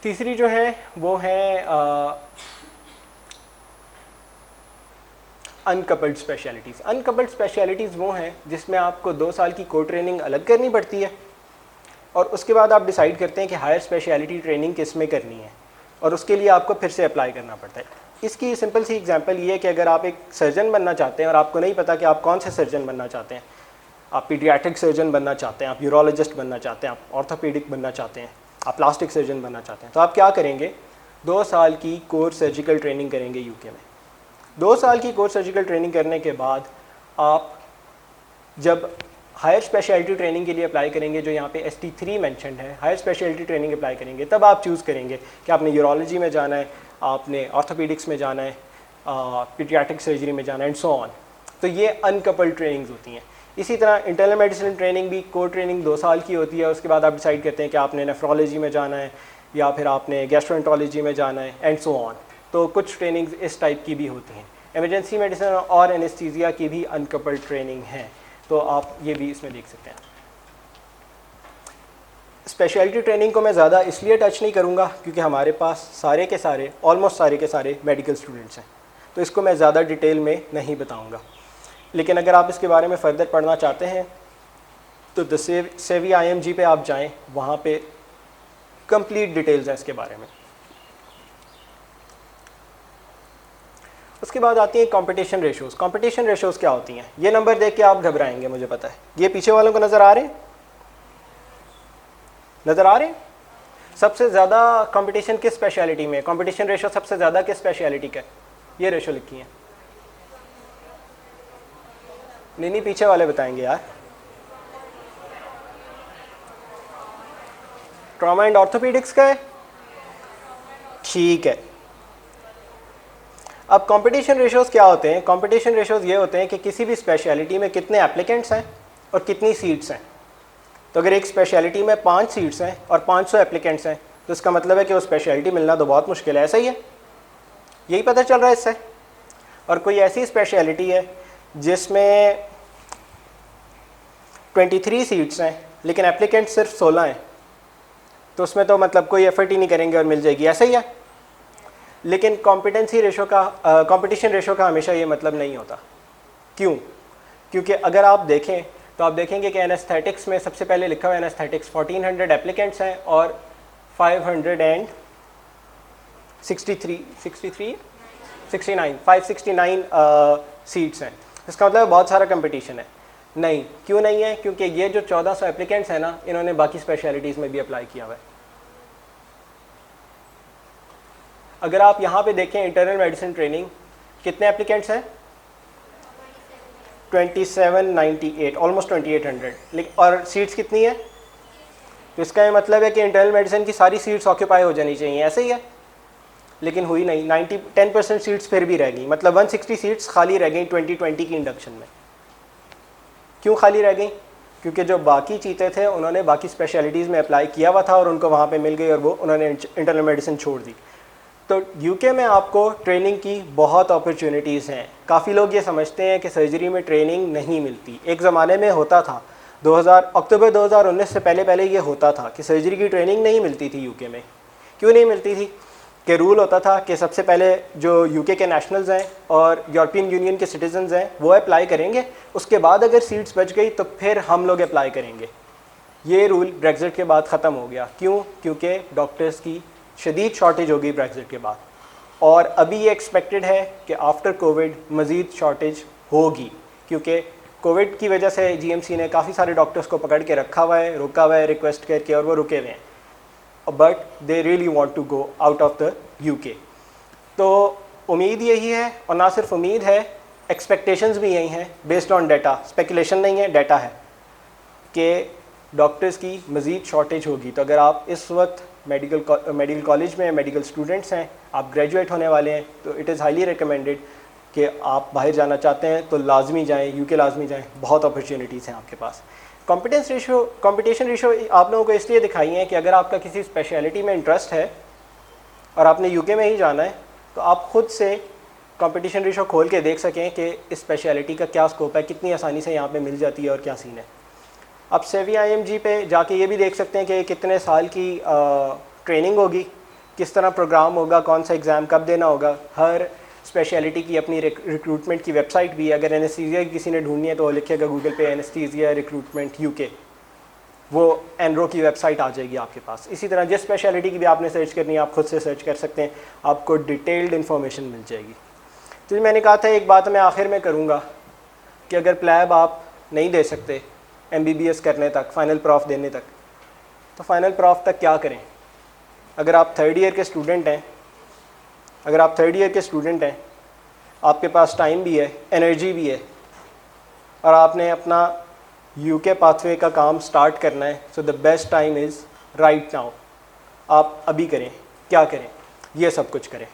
तीसरी जो है वो है अनकपल्ड स्पेशलिटीज़। अनकपल्ड स्पेशलिटीज़ वो हैं जिसमें आपको 2 साल की कोर ट्रेनिंग अलग करनी पड़ती है और उसके बाद आप डिसाइड करते हैं कि हायर स्पेशलिटी ट्रेनिंग किस में करनी है, और उसके लिए आपको फिर से अप्लाई करना पड़ता है। इसकी सिंपल सी एग्जांपल ये है कि अगर आप एक सर्जन बनना चाहते हैं और आपको नहीं पता कि आप कौन से सर्जन बनना चाहते हैं, आप पीडियाट्रिक सर्जन बनना चाहते हैं, आप यूरोलॉजिस्ट बनना चाहते हैं, आप ऑर्थोपेडिक बनना चाहते हैं, आप प्लास्टिक सर्जन बनना चाहते हैं, तो आप क्या करेंगे? 2 साल की कोर सर्जिकल ट्रेनिंग करेंगे यूके में। 2 साल की कोर सर्जिकल ट्रेनिंग करने के बाद आप जब हायर स्पेशलिटी ट्रेनिंग के लिए अप्लाई करेंगे, जो यहाँ पे ST3 मेंशन्ड है, हायर स्पेशलिटी ट्रेनिंग अप्लाई करेंगे, तब आप चूज़ करेंगे कि आपने यूरोलॉजी में जाना है, आपने ऑर्थोपेडिक्स में जाना है, पीडियाट्रिक सर्जरी में जाना है, एंड सो ऑन। तो ये अनकपल्ड ट्रेनिंग्स होती हैं। इसी तरह इंटरनल मेडिसिन ट्रेनिंग भी कोर ट्रेनिंग 2 साल की होती है। उसके बाद आप डिसाइड करते हैं कि आपने नेफ्रोलॉजी में जाना है या फिर आपने गैस्ट्रोएंटरोलॉजी में जाना है, एंड सो ऑन। तो कुछ ट्रेनिंग्स इस टाइप की भी होती हैं। इमरजेंसी मेडिसिन और एनेस्थीसिया की भी अनकपल्ड ट्रेनिंग है, तो आप ये भी इसमें देख सकते हैं। स्पेशलिटी ट्रेनिंग को मैं ज़्यादा इसलिए टच नहीं करूँगा क्योंकि हमारे पास सारे के सारे, ऑलमोस्ट सारे के सारे मेडिकल स्टूडेंट्स हैं, तो इसको मैं ज़्यादा डिटेल में नहीं बताऊँगा। लेकिन अगर आप इसके बारे में फ़र्दर पढ़ना चाहते हैं तो द सेवी IMG पे आप जाएं, वहाँ पे कंप्लीट डिटेल्स हैं इसके बारे में। उसके बाद आती हैं कंपटीशन रेशोज़। कंपटीशन रेशोज़ क्या होती हैं? ये नंबर देख के आप घबराएंगे, मुझे पता है। ये पीछे वालों को नज़र आ रहे हैं? नज़र आ रहे हैं? सबसे ज़्यादा कंपटीशन किस स्पेशलिटी में? कंपटीशन रेशो सबसे ज़्यादा किस स्पेशलिटी का? ये रेशो लिखी है। नहीं, पीछे वाले बताएंगे यार। ट्रॉमा एंड ऑर्थोपेडिक्स का है, ठीक है। अब कंपटीशन रेशोज़ क्या होते हैं? कंपटीशन रेशोज़ ये होते हैं कि किसी भी स्पेशलिटी में कितने एप्लीकेंट्स हैं और कितनी सीट्स हैं। तो अगर एक स्पेशलिटी में 5 सीट्स हैं और 500 एप्लीकेंट्स हैं तो इसका मतलब है कि वो स्पेशलिटी मिलना तो बहुत मुश्किल है, ऐसा ही है, यही पता चल रहा है इससे। और कोई ऐसी स्पेशलिटी है जिसमें 23 सीट्स हैं लेकिन एप्लीकेंट सिर्फ 16 हैं, तो उसमें तो मतलब कोई एफर्ट ही नहीं करेंगे और मिल जाएगी, ऐसा ही है। लेकिन कंपटीशन रेशो का हमेशा ये मतलब नहीं होता। क्यों? क्योंकि अगर आप देखें तो आप देखेंगे कि एनेस्थेटिक्स में सबसे पहले लिखा हुआ है एनेस्थेटिक्स 1400 एप्लीकेंट्स हैं और 569 सीट्स हैं। इसका मतलब बहुत सारा कंपटीशन है। नहीं, क्यों नहीं है? क्योंकि ये जो 1400 एप्लीकेंट्स हैं ना, इन्होंने बाकी स्पेशलिटीज़ में भी अप्लाई किया हुआ है। अगर आप यहाँ पे देखें इंटरनल मेडिसिन ट्रेनिंग, कितने एप्लीकेंट्स हैं? 2798, ऑलमोस्ट 2800। लेकिन और सीट्स कितनी है? तो इसका ये मतलब है कि इंटरनल मेडिसिन की सारी सीट्स ऑक्यूपाई हो जानी चाहिए, ऐसे ही है। लेकिन हुई नहीं, 10% सीट्स फिर भी रह गई, मतलब 160 सीट्स खाली रह गई 2020 की इंडक्शन में। क्यों खाली रह गई? क्योंकि जो बाकी चीते थे उन्होंने बाकी स्पेशलिटीज़ में अप्लाई किया हुआ था और उनको वहाँ पे मिल गई और वो उन्होंने इंटरनल मेडिसिन छोड़ दी। तो यूके में आपको ट्रेनिंग की बहुत अपॉर्चुनिटीज़ हैं। काफ़ी लोग ये समझते हैं कि सर्जरी में ट्रेनिंग नहीं मिलती। एक ज़माने में होता था, अक्टूबर 2019 से पहले ये होता था कि सर्जरी की ट्रेनिंग नहीं मिलती थी यूके में। क्यों नहीं मिलती थी? कि रूल होता था कि सबसे पहले जो यूके के नेशनल्स हैं और यूरोपियन यूनियन के सिटीजन्स हैं वो अप्लाई करेंगे, उसके बाद अगर सीट्स बच गई तो फिर हम लोग अप्लाई करेंगे। ये रूल ब्रेग्जिट के बाद ख़त्म हो गया। क्यों? क्योंकि डॉक्टर्स की शदीद शॉर्टेज होगी ब्रेग्जिट के बाद, और अभी ये एक्सपेक्टेड है कि आफ्टर कोविड मज़ीद शॉर्टेज होगी, क्योंकि कोविड की वजह से जीएमसी ने काफ़ी सारे डॉक्टर्स को पकड़ के रखा हुआ है, रोका हुआ है रिक्वेस्ट करके, और वो रुके हुए हैं, but they really want to go out of the UK. तो उम्मीद यही है, और ना सिर्फ उम्मीद है, एक्सपेक्टेशंस भी यही हैं, बेस्ड ऑन डाटा, स्पेकुलेशन नहीं है, डाटा है कि डॉक्टर्स की मज़ीद शॉर्टेज होगी। तो अगर आप इस वक्त मेडिकल कॉलेज में मेडिकल स्टूडेंट्स हैं, आप ग्रेजुएट होने वाले हैं, तो इट इज़ हाईली रिकमेंडेड कि आप बाहर जाना चाहते हैं तो लाजमी जाएं, यूके लाजमी जाएं, बहुत अपॉर्चुनिटीज़ हैं आपके पास। कंपटीशन रेशो आप लोगों को इसलिए दिखाई है कि अगर आपका किसी स्पेशलिटी में इंटरेस्ट है और आपने यूके में ही जाना है, तो आप खुद से कंपटीशन रेशो खोल के देख सकें कि इस स्पेशलिटी का क्या स्कोप है, कितनी आसानी से यहाँ पे मिल जाती है और क्या सीन है। आप सेवी IMG पे जाके ये भी देख सकते हैं कि कितने साल की ट्रेनिंग होगी, किस तरह प्रोग्राम होगा, कौन सा एग्ज़ाम कब देना होगा। हर स्पेशलिटी की अपनी रिक्रूटमेंट की वेबसाइट भी है। अगर एनेस्थीसिया किसी ने ढूंढनी है तो लिखेगा गूगल पे एनेस्थीसिया रिक्रूटमेंट यूके, वो एनरो की वेबसाइट आ जाएगी आपके पास। इसी तरह जिस स्पेशलिटी की भी आपने सर्च करनी है आप खुद से सर्च कर सकते हैं, आपको डिटेल्ड इन्फॉर्मेशन मिल जाएगी। तो मैंने कहा था एक बात मैं आखिर में करूँगा कि अगर प्लैब आप नहीं दे सकते MBBS करने तक, फाइनल प्रॉफ देने तक, तो फाइनल प्रॉफ तक क्या करें? अगर आप थर्ड ईयर के स्टूडेंट हैं, आपके पास टाइम भी है, एनर्जी भी है, और आपने अपना यूके पाथवे का काम स्टार्ट करना है, so the best time is right now. आप अभी करें। क्या करें? ये सब कुछ करें।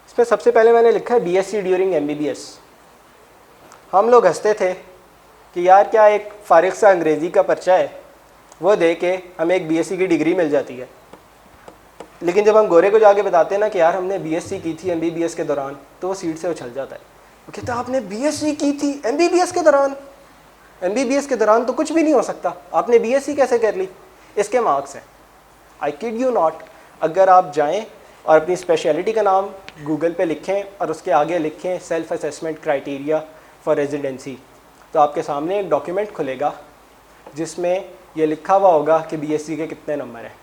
इसमें सबसे पहले मैंने लिखा है BSc ड्यूरिंग MBBS। हम लोग हंसते थे कि यार क्या एक फारिग सा अंग्रेज़ी का पर्चा है, वो दे के हमें एक BSc की डिग्री मिल जाती है। लेकिन जब हम गोरे को जाके बताते हैं ना कि यार हमने BSc की थी MBBS के दौरान, तो वो सीट से उछल जाता है। वो कहता है आपने BSc की थी MBBS के दौरान? MBBS के दौरान तो कुछ भी नहीं हो सकता, आपने BSc कैसे कर ली? इसके मार्क्स हैं। I kid you not. अगर आप जाएँ और अपनी स्पेशलिटी का नाम गूगल पे लिखें और उसके आगे लिखें self assessment criteria for residency, तो आपके सामने एक डॉक्यूमेंट खुलेगा जिसमें ये लिखा हुआ होगा कि BSc के कितने नंबर हैं।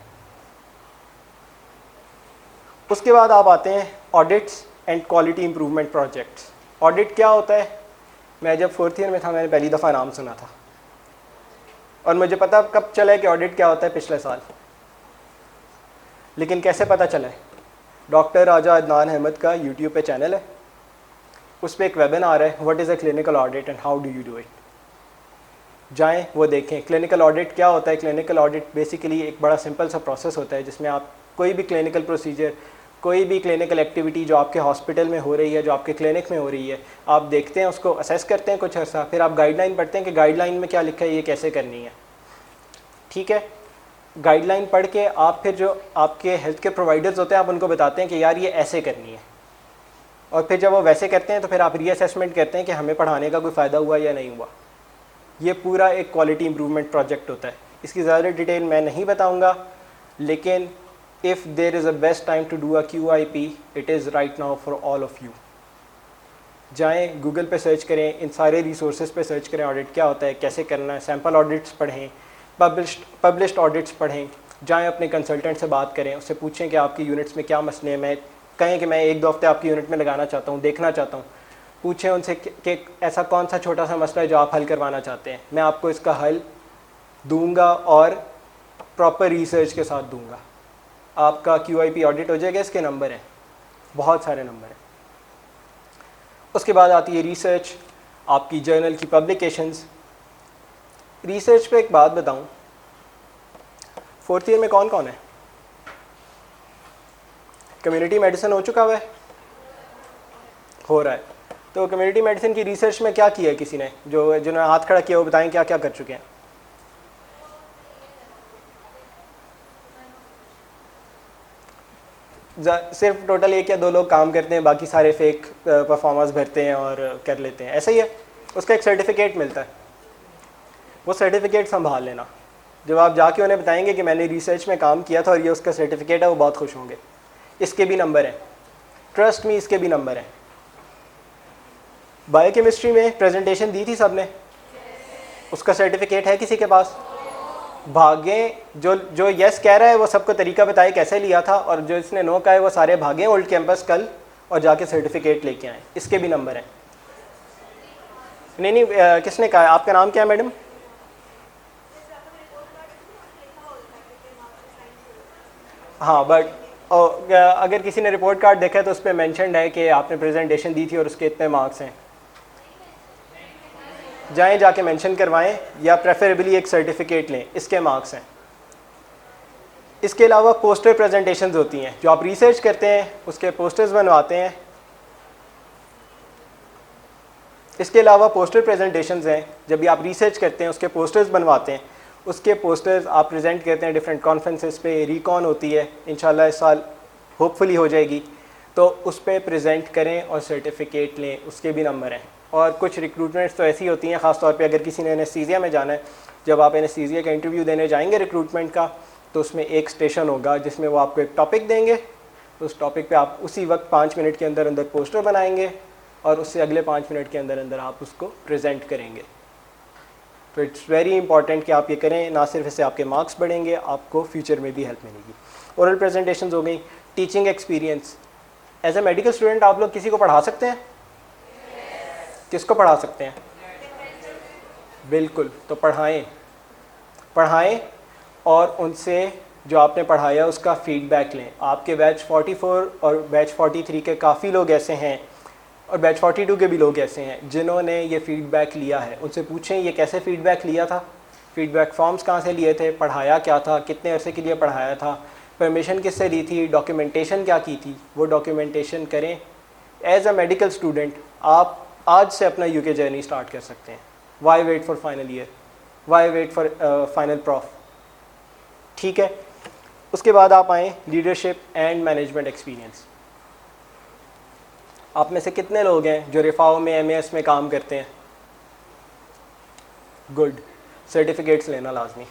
उसके बाद आप आते हैं audits and quality improvement projects. Audit क्या होता है? मैं जब 4th ईयर में था मैंने पहली दफ़ा नाम सुना था, और मुझे पता कब चला है कि ऑडिट क्या होता है, पिछले साल। लेकिन कैसे पता चला है? डॉक्टर राजा अदनान अहमद का यूट्यूब पे चैनल है, उस पर एक वेबिनार है, what is a clinical audit and how do you do it. जाएं वो देखें। क्लिनिकल ऑडिट क्या होता है? क्लिनिकल ऑडिट बेसिकली एक बड़ा सिंपल सा प्रोसेस होता है जिसमें आप कोई भी क्लिनिकल प्रोसीजर, कोई भी क्लिनिकल एक्टिविटी जो आपके हॉस्पिटल में हो रही है, जो आपके क्लिनिक में हो रही है, आप देखते हैं, उसको असेस करते हैं कुछ अर्सा, फिर आप गाइडलाइन पढ़ते हैं कि गाइडलाइन में क्या लिखा है, ये कैसे करनी है। ठीक है, गाइडलाइन पढ़ के आप फिर जो आपके हेल्थ के प्रोवाइडर्स होते हैं आप उनको बताते हैं कि यार ये ऐसे करनी है, और फिर जब वो वैसे करते हैं तो फिर आप रीअसेसमेंट करते हैं कि हमें पढ़ाने का कोई फ़ायदा हुआ या नहीं हुआ। ये पूरा एक क्वालिटी इम्प्रूवमेंट प्रोजेक्ट होता है। इसकी ज़्यादा डिटेल मैं नहीं बताऊँगा, लेकिन if there is a best time to do a QIP, it is right now for all of you. जाएं गूगल पे सर्च करें, इन सारे रिसोर्सेज पे सर्च करें, ऑडिट क्या होता है, कैसे करना है, सैम्पल ऑडिट्स पढ़ें, पब्लिश्ड ऑडिट्स पढ़ें, जाएं अपने कंसल्टेंट से बात करें, उससे पूछें कि आपकी यूनिट्स में क्या मसले हैं, मैं कहें कि मैं 1-2 हफ्ते आपकी यूनिट में लगाना चाहता हूँ, देखना चाहता हूँ, पूछें उनसे कि ऐसा कौन सा छोटा सा मसला है जो आप हल करवाना चाहते हैं, मैं आपको इसका हल दूँगा और प्रॉपर रिसर्च के साथ दूँगा। आपका QIP ऑडिट हो जाएगा। इसके नंबर हैं, बहुत सारे नंबर हैं। उसके बाद आती है रिसर्च, आपकी जर्नल की पब्लिकेशंस। रिसर्च पे एक बात बताऊं, 4th ईयर में कौन कौन है? कम्युनिटी मेडिसिन हो चुका हुआ है, हो रहा है। तो कम्युनिटी मेडिसिन की रिसर्च में क्या किया है किसी ने? जिन्होंने हाथ खड़ा किया वो बताएं क्या क्या कर चुके हैं। सिर्फ टोटल 1 या 2 लोग काम करते हैं, बाकी सारे फेक परफॉर्मर्स भरते हैं और कर लेते हैं, ऐसा ही है। उसका एक सर्टिफिकेट मिलता है, वो सर्टिफिकेट संभाल लेना। जब आप जाके उन्हें बताएंगे कि मैंने रिसर्च में काम किया था और ये उसका सर्टिफिकेट है, वो बहुत खुश होंगे। इसके भी नंबर हैं, ट्रस्ट मी, इसके भी नंबर हैं। बायोकेमिस्ट्री में प्रेजेंटेशन दी थी सबने, उसका सर्टिफिकेट है किसी के पास? भागें, जो यस कह रहा है वो सबको तरीका बताए कैसे लिया था, और जो इसने नो कहा है वो सारे भागें ओल्ड कैंपस कल और जाके सर्टिफिकेट लेके आए। इसके भी नंबर हैं। नहीं, किसने कहा? आपका नाम क्या है मैडम? हाँ, बट अगर किसी ने रिपोर्ट कार्ड देखा है तो उस पर मैंशनड है कि आपने प्रेजेंटेशन दी थी और उसके इतने मार्क्स हैं। जाएं, जाके मेंशन करवाएं, या प्रेफरेबली एक सर्टिफिकेट लें, इसके मार्क्स हैं। इसके अलावा पोस्टर प्रेजेंटेशंस होती हैं, जो आप रिसर्च करते हैं उसके पोस्टर्स बनवाते हैं। इसके अलावा पोस्टर प्रेजेंटेशंस हैं, जब भी आप रिसर्च करते हैं उसके पोस्टर्स बनवाते हैं, उसके पोस्टर्स आप प्रेजेंट करते हैं डिफरेंट कॉन्फ्रेंसेस पे। रिकॉन होती है इंशाल्लाह इस साल, होपफुली हो जाएगी, तो उस पर प्रेजेंट करें और सर्टिफिकेट लें, उसके भी नंबर हैं। और कुछ रिक्रूटमेंट्स तो ऐसी होती हैं, ख़ास तौर पे अगर किसी ने एनेस्थीसिया में जाना है, जब आप एनेस्थीसिया का इंटरव्यू देने जाएंगे रिक्रूटमेंट का, तो उसमें एक स्टेशन होगा जिसमें वो आपको एक टॉपिक देंगे। उस टॉपिक पे आप उसी वक्त 5 मिनट के अंदर अंदर पोस्टर बनाएंगे और उससे अगले 5 मिनट के अंदर अंदर आप उसको प्रेजेंट करेंगे। तो इट्स वेरी इंपॉर्टेंट कि आप ये करें, ना सिर्फ इससे आपके मार्क्स बढ़ेंगे, आपको फ्यूचर में भी हेल्प मिलेगी। ओरल प्रेजेंटेशन हो गई। Teaching experience, as a medical student आप लोग किसी को पढ़ा सकते हैं? किसको पढ़ा सकते हैं? बिल्कुल, तो पढ़ाएं और उनसे जो आपने पढ़ाया उसका फीडबैक लें। आपके बैच 44 और बैच 43 के काफ़ी लोग ऐसे हैं, और बैच 42 के भी लोग ऐसे हैं जिन्होंने ये फ़ीडबैक लिया है। उनसे पूछें ये कैसे फ़ीडबैक लिया था, फ़ीडबैक फॉर्म्स कहाँ से लिए थे, पढ़ाया क्या था, कितने अरसे के लिए पढ़ाया था, परमिशन किससे ली थी, डॉक्यूमेंटेशन क्या की थी, वो डॉक्यूमेंटेशन करें। एज अ मेडिकल स्टूडेंट आप आज से अपना यूके जर्नी स्टार्ट कर सकते हैं। Why wait for final year, why wait for final prof, ठीक है। उसके बाद आप आएँ लीडरशिप एंड मैनेजमेंट एक्सपीरियंस। आप में से कितने लोग हैं जो रिफाओ में एमएएस में काम करते हैं? गुड, सर्टिफिकेट्स लेना लाजमी,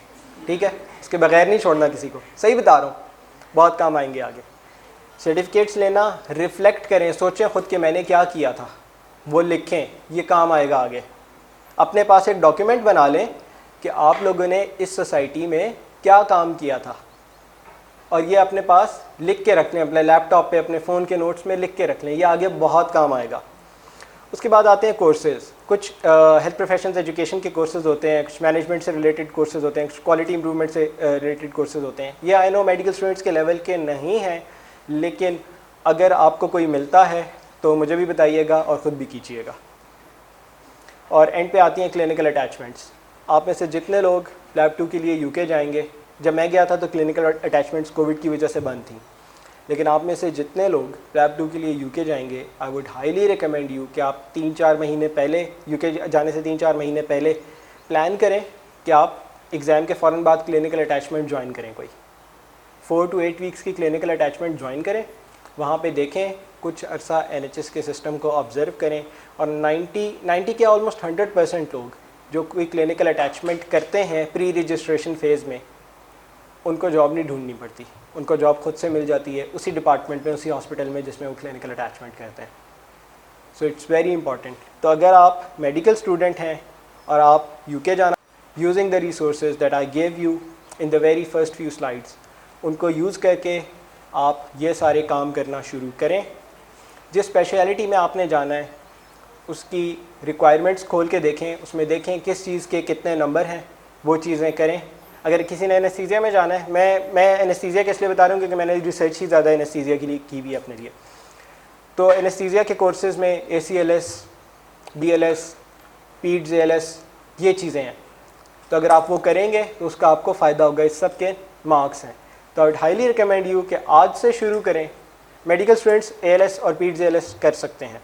ठीक है, इसके बगैर नहीं छोड़ना किसी को, सही बता रहा हूँ, बहुत काम आएंगे आगे। सर्टिफिकेट्स लेना, रिफ्लेक्ट करें, सोचें ख़ुद के मैंने क्या किया था, वो लिखें, ये काम आएगा आगे। अपने पास एक डॉक्यूमेंट बना लें कि आप लोगों ने इस सोसाइटी में क्या काम किया था, और ये अपने पास लिख के रख लें, अपने लैपटॉप पे, अपने फ़ोन के नोट्स में लिख के रख लें, ये आगे बहुत काम आएगा। उसके बाद आते हैं कोर्सेज़। कुछ हेल्थ प्रोफेशंस एजुकेशन के कोर्सेज़ होते हैं, कुछ मैनेजमेंट से रिलेटेड कोर्सेज़ होते हैं, कुछ क्वालिटी इंप्रूवमेंट से रिलेटेड कोर्सेज़ होते हैं। ये आई नो मेडिकल स्टूडेंट्स के लेवल के नहीं हैं, लेकिन अगर आपको कोई मिलता है तो मुझे भी बताइएगा और ख़ुद भी कीजिएगा। और एंड पे आती हैं क्लिनिकल अटैचमेंट्स। आप में से जितने लोग लैब 2 के लिए यूके जाएंगे, जब मैं गया था तो क्लिनिकल अटैचमेंट्स कोविड की वजह से बंद थी, लेकिन आप में से जितने लोग लैब 2 के लिए यूके जाएंगे, I would highly recommend you कि आप 3-4 महीने पहले, यूके जाने से 3-4 महीने पहले प्लान करें कि आप एग्ज़ाम के फ़ौरन बाद क्लिनिकल अटैचमेंट ज्वाइन करें। कोई 4 to 8 वीक्स की क्लिनिकल अटैचमेंट ज्वाइन करें, वहाँ पे देखें, कुछ अरसा NHS के सिस्टम को ऑब्ज़र्व करें, और 90 के ऑलमोस्ट 100% लोग जो कोई क्लिनिकल अटैचमेंट करते हैं प्री रजिस्ट्रेशन फ़ेज़ में, उनको जॉब नहीं ढूंढनी पड़ती, उनको जॉब खुद से मिल जाती है उसी डिपार्टमेंट में, उसी हॉस्पिटल में जिसमें वो क्लिनिकल अटैचमेंट करते हैं। So it's very important. तो अगर आप मेडिकल स्टूडेंट हैं और आप यूके जाना, using the resources that I gave you in the very first few slides, उनको यूज़ करके आप ये सारे काम करना शुरू करें। जिस स्पेशलिटी में आपने जाना है उसकी रिक्वायरमेंट्स खोल के देखें, उसमें देखें किस चीज़ के कितने नंबर हैं, वो चीज़ें करें। अगर किसी ने एनेस्थीसिया में जाना है, मैं एनेस्थीसिया के इसलिए बता रहा हूँ क्योंकि मैंने रिसर्च ही ज़्यादा एनेस्थीसिया के लिए की भी अपने लिए। तो एनेस्थीसिया के कोर्सेज़ में ACLS, BLS, PEDS, ALS, ये चीज़ें हैं। तो अगर आप वो करेंगे तो उसका आपको फ़ायदा होगा, इस सब के मार्क्स हैं। तो I would highly recommend you कि आज से शुरू करें। मेडिकल स्टूडेंट्स ALS और PEDS ALS कर सकते हैं,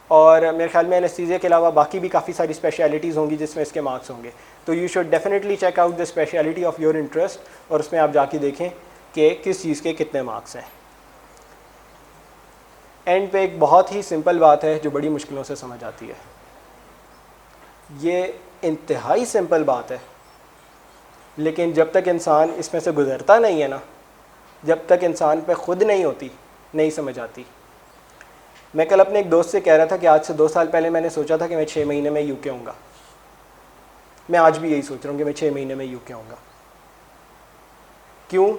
और मेरे ख्याल में एनेस्थीसिया के अलावा बाकी भी काफ़ी सारी स्पेशलिटीज़ होंगी जिसमें इसके मार्क्स होंगे। तो you should definitely check out the speciality of your interest, और उसमें आप जाके देखें कि किस चीज़ के कितने मार्क्स हैं। एंड पे एक बहुत ही सिंपल बात है जो बड़ी मुश्किलों से समझ आती है। ये इंतहाई सिंपल बात है, लेकिन जब तक इंसान इसमें से गुज़रता नहीं है ना, जब तक इंसान पे ख़ुद नहीं होती, नहीं समझ आती। मैं कल अपने एक दोस्त से कह रहा था कि आज से 2 साल पहले मैंने सोचा था कि मैं 6 महीने में यूके आऊँगा। मैं आज भी यही सोच रहा हूँ कि मैं 6 महीने में यूके आऊँगा। क्यों?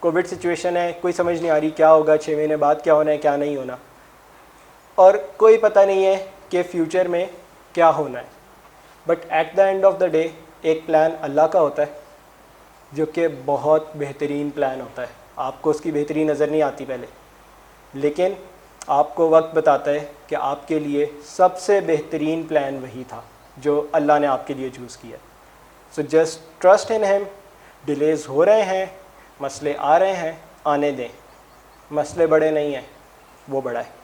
कोविड सिचुएशन है, कोई समझ नहीं आ रही क्या होगा, 6 महीने बाद क्या होना है, क्या नहीं होना, और कोई पता नहीं है कि फ्यूचर में क्या होना है। But at the end of the day एक प्लान अल्लाह का होता है जो कि बहुत बेहतरीन प्लान होता है। आपको उसकी बेहतरीन नज़र नहीं आती पहले, लेकिन आपको वक्त बताता है कि आपके लिए सबसे बेहतरीन प्लान वही था जो अल्लाह ने आपके लिए चूज़ किया। So just trust in him. Delays हो रहे हैं, मसले आ रहे हैं, आने दें। मसले बड़े नहीं हैं, वो बड़ा है।